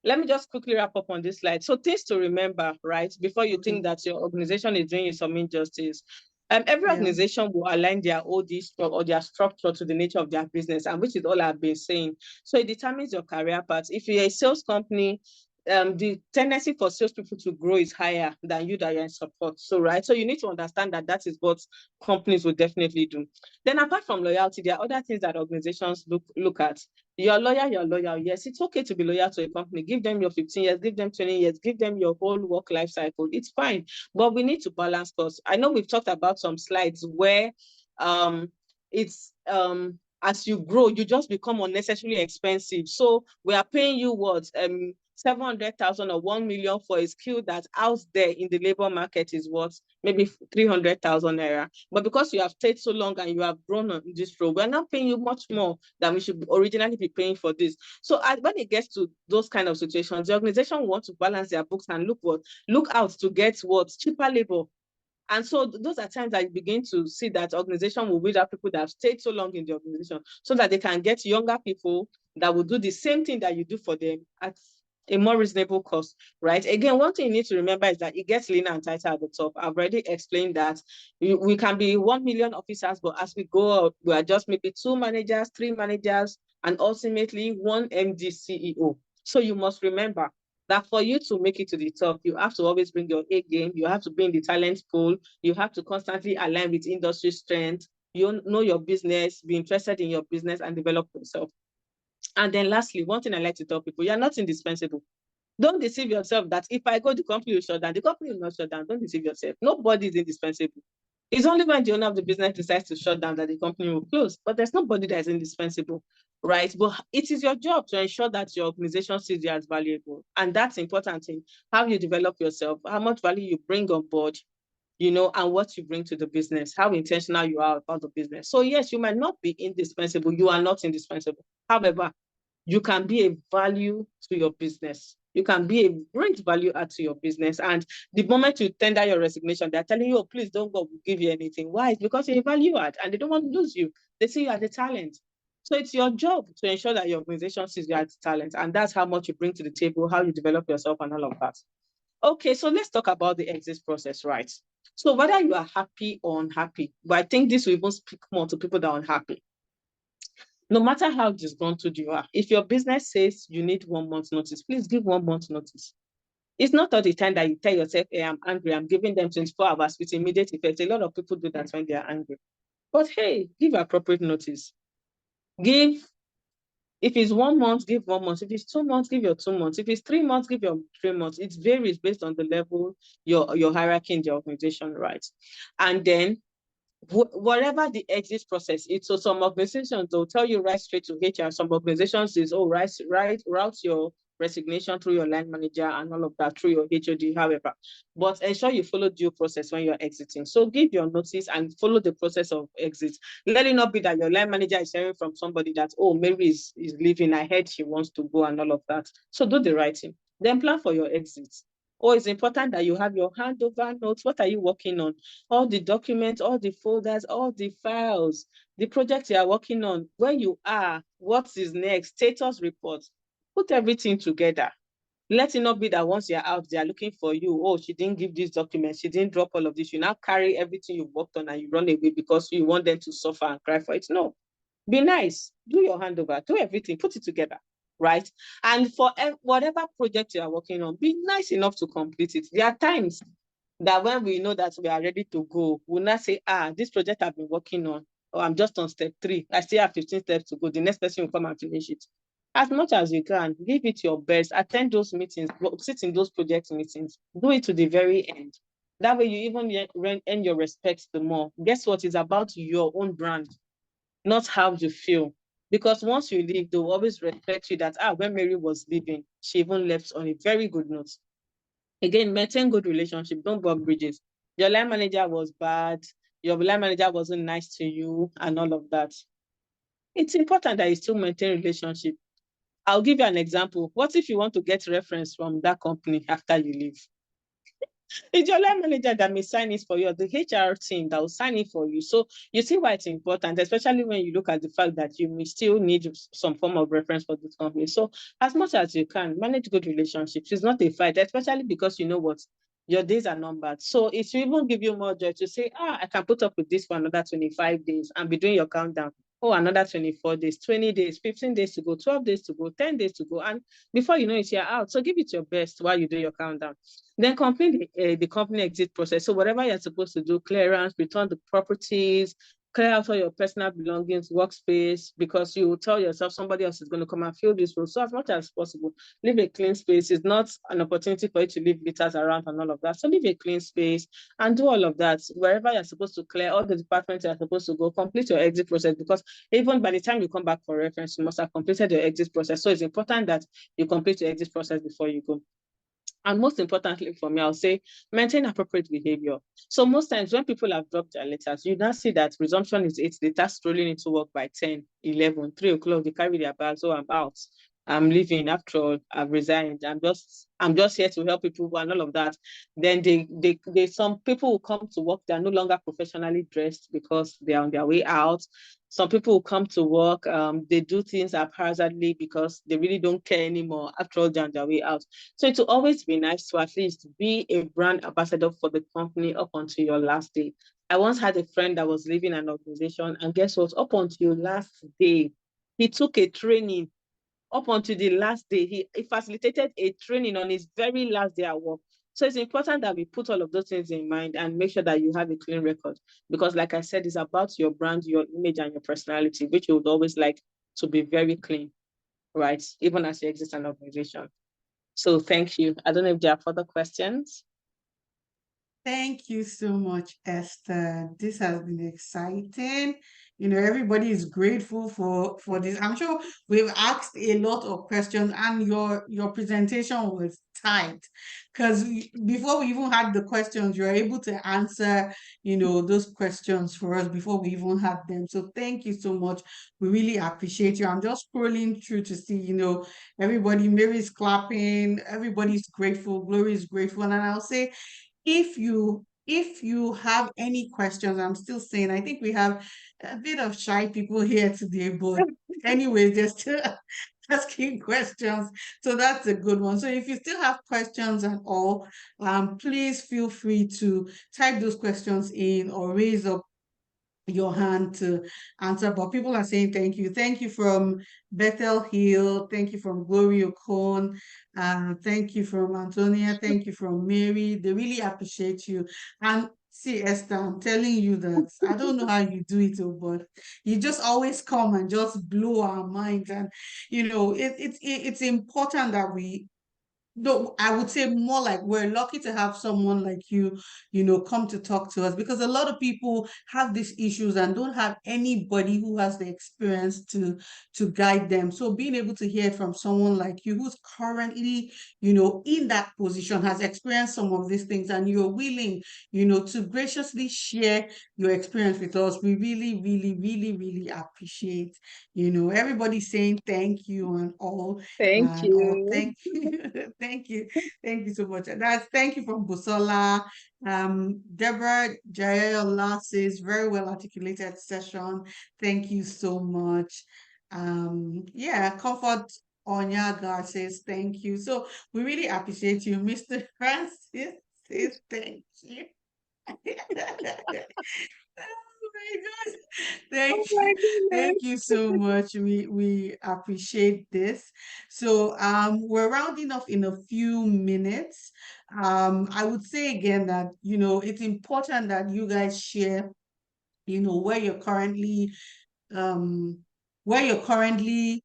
Let me just quickly wrap up on this slide. So things to remember, right? Before you think that your organization is doing you some injustice. Every organization will align their OD or their structure to the nature of their business, and which is all I've been saying. So it determines your career path. If you're a sales company, the tendency for salespeople to grow is higher than you that you're in support. So, right. So you need to understand that that is what companies will definitely do. Then apart from loyalty, there are other things that organizations look at. You're loyal. Yes, it's okay to be loyal to a company. Give them your 15 years, give them 20 years, give them your whole work life cycle. It's fine. But we need to balance costs. I know we've talked about some slides where it's as you grow, you just become unnecessarily expensive. So we are paying you what 700,000 or 1 million for a skill that out there in the labor market is what maybe 300,000 naira. But because you have stayed so long and you have grown on this role, we're not paying you much more than we should originally be paying for this. So when it gets to those kind of situations, the organization wants to balance their books and look out to get what cheaper labor. And so those are times that you begin to see that organization will weed out people that have stayed so long in the organization, so that they can get younger people that will do the same thing that you do for them at a more reasonable cost, right? Again, one thing you need to remember is that it gets leaner and tighter at the top. I've already explained that we can be 1 million officers, but as we go up, we are just maybe 2 managers, 3 managers, and ultimately 1 MD CEO. So you must remember that for you to make it to the top, you have to always bring your A game. You have to bring the talent pool. You have to constantly align with industry strength. You know your business, be interested in your business, and develop yourself. And then lastly, one thing I like to tell people, you're not indispensable. Don't deceive yourself that if I go, the company will shut down. The company will not shut down. Don't deceive yourself. Nobody is indispensable. It's only when the owner of the business decides to shut down that the company will close. But there's nobody that is indispensable, right? But it is your job to ensure that your organization sees you as valuable. And that's important in how you develop yourself, how much value you bring on board, and what you bring to the business, how intentional you are about the business. So yes, you might not be indispensable. You are not indispensable. However, you can be a value to your business. You can be a great value add to your business. And the moment you tender your resignation, they're telling you, oh, please don't go, we'll give you anything. Why? It's because you're a value add and they don't want to lose you. They see you as a talent. So it's your job to ensure that your organization sees you as a talent. And that's how much you bring to the table, how you develop yourself and all of that. Okay, so let's talk about the exit process, right? So whether you are happy or unhappy, but I think this will even speak more to people that are unhappy. No matter how disgruntled you are, if your business says you need 1 month notice, please give 1 month notice. It's not all the time that you tell yourself, hey, I'm angry, I'm giving them 24 hours with immediate effect. A lot of people do that when they are angry. But hey, give appropriate notice. Give, if it's 1 month, give 1 month. If it's 2 months, give your 2 months. If it's 3 months, give your 3 months. It varies based on the level, your hierarchy in the organization, right? And then whatever the exit process is. So some organizations, they'll tell you right straight to HR. Some organizations is, oh, route your resignation through your line manager and all of that through your HOD, however. But ensure you follow due process when you're exiting. So give your notice and follow the process of exit. Let it not be that your line manager is hearing from somebody that, oh, Mary is leaving. I heard she wants to go and all of that. So do the right thing. Then plan for your exit. Oh, it's important that you have your handover notes. What are you working on? All the documents, all the folders, all the files, the project you are working on, where you are, what is next, status reports. Put everything together. Let it not be that once you're out, they are looking for you. Oh, she didn't give these documents. She didn't drop all of this. You now carry everything you've worked on and you run away because you want them to suffer and cry for it. No. Be nice. Do your handover. Do everything. Put it together. Right? And for whatever project you are working on, be nice enough to complete it. There are times that when we know that we are ready to go, we'll not say, this project I've been working on, or I'm just on step 3. I still have 15 steps to go. The next person will come and finish it. As much as you can, give it your best. Attend those meetings, sit in those project meetings. Do it to the very end. That way you even earn your respect the more. Guess what? It's about your own brand, not how you feel. Because once you leave, they'll always respect you that, when Mary was leaving, she even left on a very good note. Again, maintain good relationship. Don't burn bridges. Your line manager was bad. Your line manager wasn't nice to you and all of that. It's important that you still maintain relationship. I'll give you an example. What if you want to get reference from that company after you leave? It's your line manager that may sign it for you, or the HR team that will sign it for you. So you see why it's important, especially when you look at the fact that you may still need some form of reference for this company. So as much as you can, manage good relationships. It's not a fight, especially because you know what? Your days are numbered. So it will even give you more joy to say, I can put up with this for another 25 days and be doing your countdown. Oh, another 24 days, 20 days, 15 days to go, 12 days to go, 10 days to go. And before you know it, you're out. So give it your best while you do your countdown. Then complete the company exit process. So whatever you're supposed to do, clearance, return the properties, clear out all your personal belongings, workspace, because you will tell yourself somebody else is going to come and fill this role. So as much as possible, leave a clean space. It's not an opportunity for you to leave litters around and all of that. So leave a clean space and do all of that. Wherever you're supposed to clear, all the departments you're supposed to go, complete your exit process, because even by the time you come back for reference, you must have completed your exit process. So it's important that you complete your exit process before you go. And most importantly for me, I'll say maintain appropriate behavior. So most times when people have dropped their letters, you now see that resumption is 8, they start strolling into work by 10, 11, 3 o'clock, they carry their bags, I'm out. I'm leaving after all, I've resigned. I'm just here to help people and all of that. Then they some people will come to work, they're no longer professionally dressed because they're on their way out. Some people will come to work, they do things haphazardly because they really don't care anymore. After all, they're on their way out. So it will always be nice to at least be a brand ambassador for the company up until your last day. I once had a friend that was leaving an organization, and guess what? Up until last day, he took a training. Up until the last day, he facilitated a training on his very last day at work. So it's important that we put all of those things in mind and make sure that you have a clean record. Because like I said, it's about your brand, your image, and your personality, which you would always like to be very clean, right? Even as you exit an organization. So thank you. I don't know if there are further questions. Thank you so much, Esther. This has been exciting. Everybody is grateful for this. I'm sure we've asked a lot of questions, and your presentation was tight because before we even had the questions, you were able to answer, those questions for us before we even had them. So thank you so much. We really appreciate you. I'm just scrolling through to see, everybody, Mary's clapping, everybody's grateful, Glory is grateful, and I'll say if you have any questions, I'm still saying I think we have a bit of shy people here today, but anyway, they're still asking questions. So that's a good one. So if you still have questions at all, please feel free to type those questions in or raise up your hand to answer, but people are saying thank you. Thank you from Bethel Hill. Thank you from Glory Ocon. Thank you from Antonia. Thank you from Mary. They really appreciate you. And see, Esther, I'm telling you that I don't know how you do it, oh, but you just always come and just blow our minds. And it's important that we, no, I would say more like we're lucky to have someone like you, come to talk to us, because a lot of people have these issues and don't have anybody who has the experience to guide them. So being able to hear from someone like you who's currently, in that position, has experienced some of these things, and you're willing, to graciously share your experience with us, we really, really, really, really appreciate, everybody saying thank you and all. Thank And oh, you. thank you, thank you so much. That's thank you from Busola. Deborah Jayola says very well articulated session. Thank you so much. Yeah, Comfort Onyaga says thank you. So we really appreciate you, Mr. Francis says thank you. Oh my God. Oh Thank you. my goodness. Thank you so much. We appreciate this. So we're rounding off in a few minutes. I would say again that it's important that you guys share, where you're currently um, where you're currently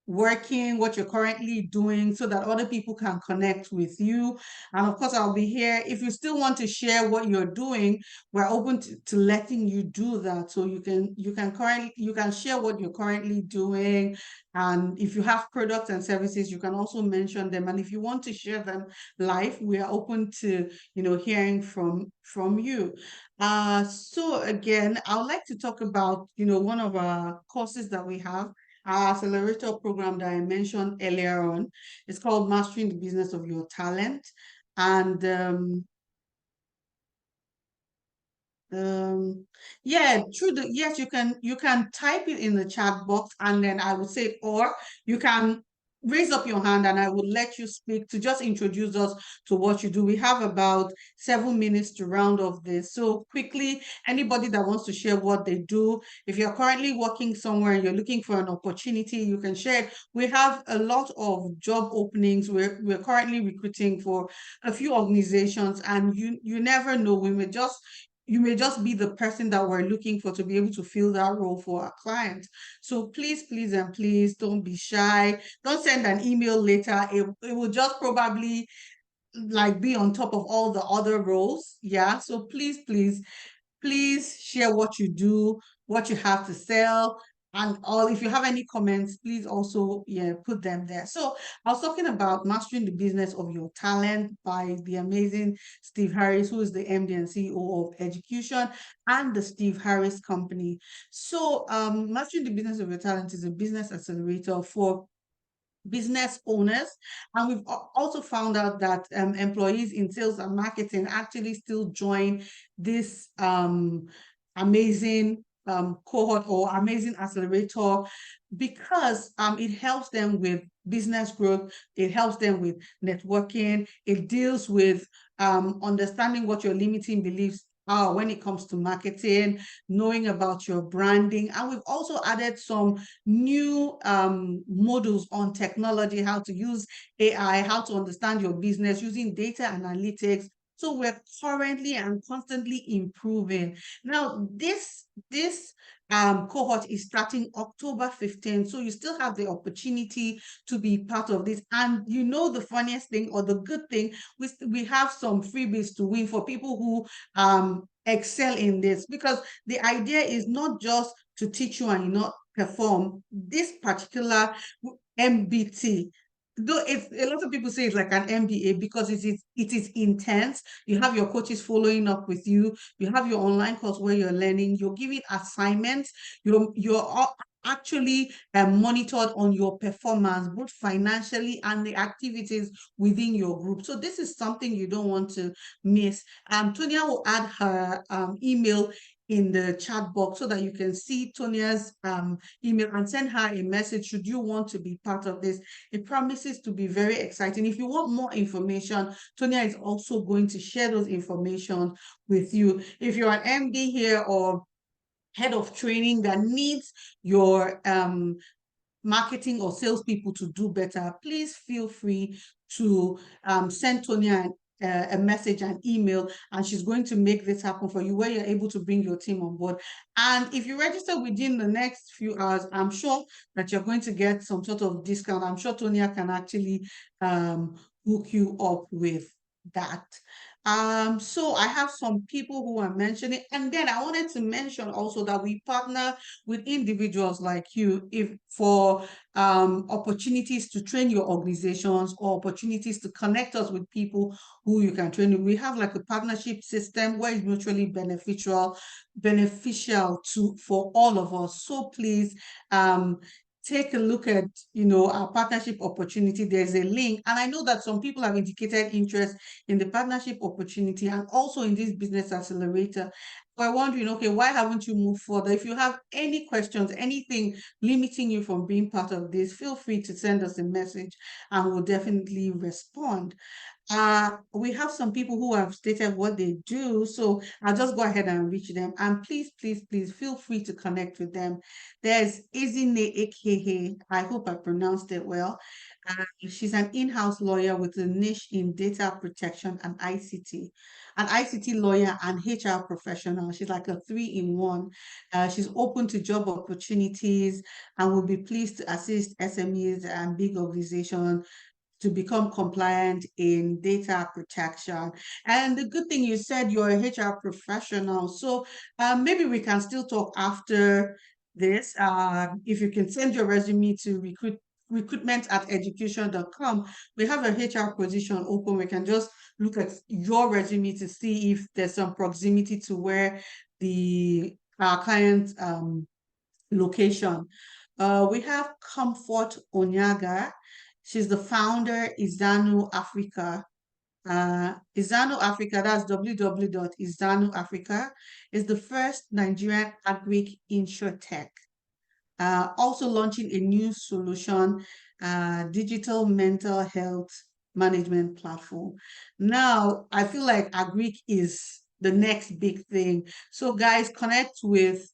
working, what you're currently doing, so that other people can connect with you. And of course, I'll be here. If you still want to share what you're doing, we're open to letting you do that. So you can share what you're currently doing. And if you have products and services, you can also mention them. And if you want to share them live, we are open to, hearing from you. So again, I would like to talk about, one of our courses that we have, our accelerator program that I mentioned earlier on. It's called Mastering the Business of Your Talent. And um, yeah, yes, you can type it in the chat box, and then I would say, or you can raise up your hand and I would let you speak to just introduce us to what you do. We have about 7 minutes to round off this. So quickly, anybody that wants to share what they do, if you're currently working somewhere and you're looking for an opportunity, you can share it. We have a lot of job openings. We're currently recruiting for a few organizations, and you never know, you may just be the person that we're looking for to be able to fill that role for our clients. So please, please, and please don't be shy. Don't send an email later. It will just probably like be on top of all the other roles. Yeah. So please, please, please share what you do, what you have to sell, and all. If you have any comments, please also, yeah, put them there. So I was talking about Mastering the Business of Your Talent by the amazing Steve Harris, who is the MD and CEO of Education and the Steve Harris Company. So Mastering the Business of Your Talent is a business accelerator for business owners. And we've also found out that employees in sales and marketing actually still join this amazing cohort or amazing accelerator, because it helps them with business growth, it helps them with networking, it deals with understanding what your limiting beliefs are when it comes to marketing, knowing about your branding. And we've also added some new models on technology, how to use AI, how to understand your business using data analytics. So we're currently and constantly improving. Now, this cohort is starting October 15th. So you still have the opportunity to be part of this. And the funniest thing or the good thing, we have some freebies to win for people who excel in this, because the idea is not just to teach you and not perform. This particular MBT, though it's a lot of people say it's like an MBA, because it is intense. You have your coaches following up with you. You have your online course where you're learning. You're giving assignments. You're actually monitored on your performance, both financially and the activities within your group. So this is something you don't want to miss. Tonia will add her email in the chat box so that you can see Tonia's email and send her a message should you want to be part of this. It promises to be very exciting. If you want more information, Tonia is also going to share those information with you. If you're an MD here, or head of training that needs your marketing or salespeople to do better, please feel free to send Tonya a message, an email, and she's going to make this happen for you where you're able to bring your team on board. And if you register within the next few hours, I'm sure that you're going to get some sort of discount. I'm sure Tonya can actually hook you up with that. So I have some people who are mentioning, and then I wanted to mention also that we partner with individuals like you if for opportunities to train your organizations or opportunities to connect us with people who you can train. We have like a partnership system where it's mutually beneficial to for all of us. So please take a look at our partnership opportunity. There's a link, and I know that some people have indicated interest in the partnership opportunity and also in this business accelerator. We're wondering, okay, why haven't you moved further? If you have any questions, anything limiting you from being part of this, feel free to send us a message and we'll definitely respond. We have some people who have stated what they do, so I'll just go ahead and reach them. And please, please, please feel free to connect with them. There's Izine Ekehe. I hope I pronounced it well. She's an in-house lawyer with a niche in data protection and ICT, an ICT lawyer and HR professional. She's like a three-in-one. She's open to job opportunities and will be pleased to assist SMEs and big organizations to become compliant in data protection. And the good thing you said you're a HR professional, so maybe we can still talk after this. If you can send your resume to recruitment@education.com, we have a HR position open. We can just look at your resume to see if there's some proximity to where the client location. We have Comfort Onyaga. She's the founder, Izanu Africa. Izanu Africa, that's www.izanu.africa, is the first Nigerian agri insurtech. Also launching a new solution, digital mental health management platform. Now, I feel like agri is the next big thing. So guys, connect with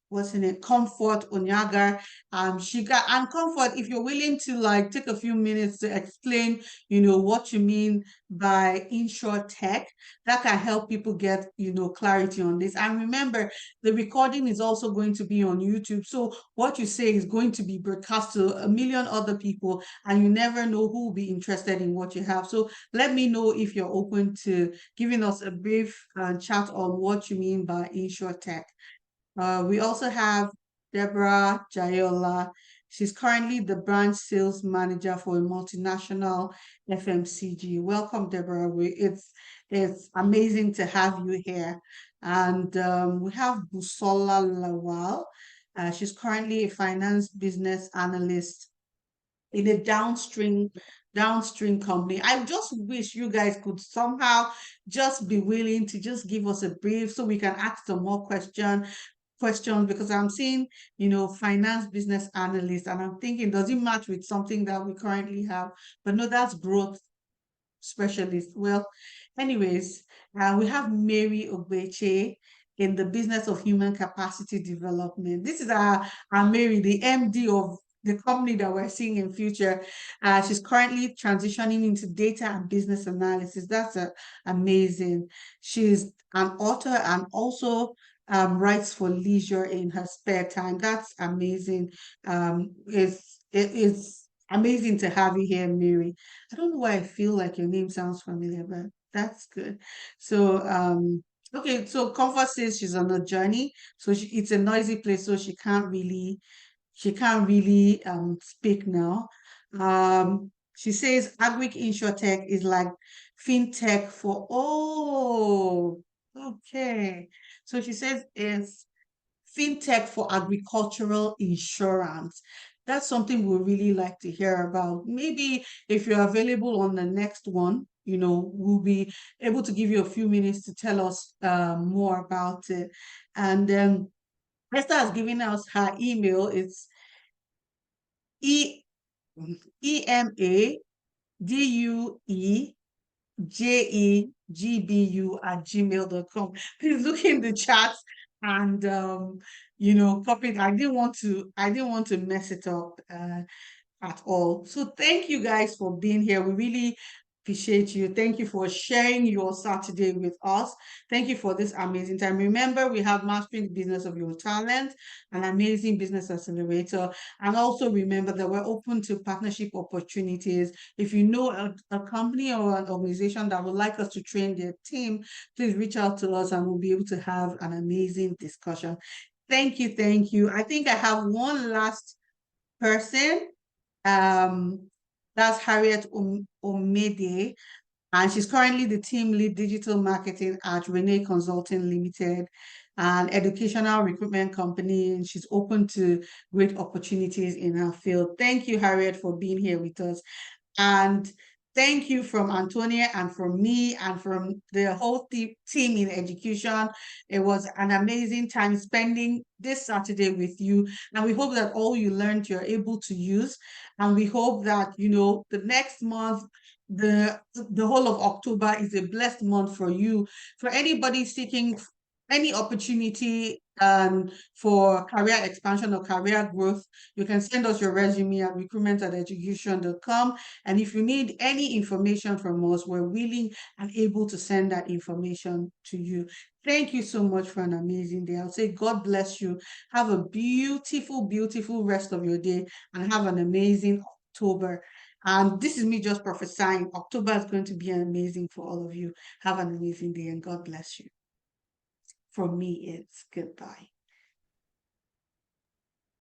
what's in it, Comfort Onyaga. She got and Comfort, if you're willing to like take a few minutes to explain, what you mean by insure tech, that can help people get, clarity on this. And remember, the recording is also going to be on YouTube. So what you say is going to be broadcast to a million other people, and you never know who will be interested in what you have. So let me know if you're open to giving us a brief chat on what you mean by insure tech. We also have Deborah Jayola. She's currently the branch sales manager for a multinational FMCG. Welcome, Deborah. It's amazing to have you here. And we have Busola Lawal. She's currently a finance business analyst in a downstream company. I just wish you guys could somehow just be willing to just give us a brief so we can ask some more questions because I'm seeing, finance business analyst, and I'm thinking, does it match with something that we currently have? But no, that's growth specialist. Well, anyways, we have Mary Ogbeche in the business of human capacity development. This is our Mary, the MD of the company that we're seeing in future. She's currently transitioning into data and business analysis. That's amazing. She's an author and also writes for leisure in her spare time. That's amazing. It's amazing to have you here, Mary. I don't know why I feel like your name sounds familiar, but that's good. So, okay, so Comfort says she's on a journey, so it's a noisy place, so she can't really speak now. She says agric insurtech is like fintech okay. So she says it's fintech for agricultural insurance. That's something we really like to hear about. Maybe if you're available on the next one, we'll be able to give you a few minutes to tell us more about it. And then Esther has given us her email. It's EMADUEJEGBU@gmail.com. Please look in the chat and copied. I didn't want to mess it up at all. So thank you guys for being here. We really appreciate you. Thank you for sharing your Saturday with us. Thank you for this amazing time. Remember, we have Mastering the Business of Your Talent, an amazing business accelerator. And also remember that we're open to partnership opportunities. If you know a company or an organization that would like us to train their team, please reach out to us and we'll be able to have an amazing discussion. Thank you. Thank you. I think I have one last person. Um, that's Harriet Omede, and she's currently the team lead digital marketing at Renee Consulting Limited, an educational recruitment company, and she's open to great opportunities in her field. Thank you, Harriet, for being here with us. And thank you from Antonia and from me and from the whole team in education. It was an amazing time spending this Saturday with you. And we hope that all you learned you're able to use. And we hope that, the next month, the whole of October is a blessed month for you. For anybody seeking any opportunity for career expansion or career growth, you can send us your resume at recruitment@education.com. And if you need any information from us, we're willing and able to send that information to you. Thank you so much for an amazing day. I'll say God bless you. Have a beautiful, beautiful rest of your day and have an amazing October. And this is me just prophesying. October is going to be amazing for all of you. Have an amazing day and God bless you. From me, it's goodbye.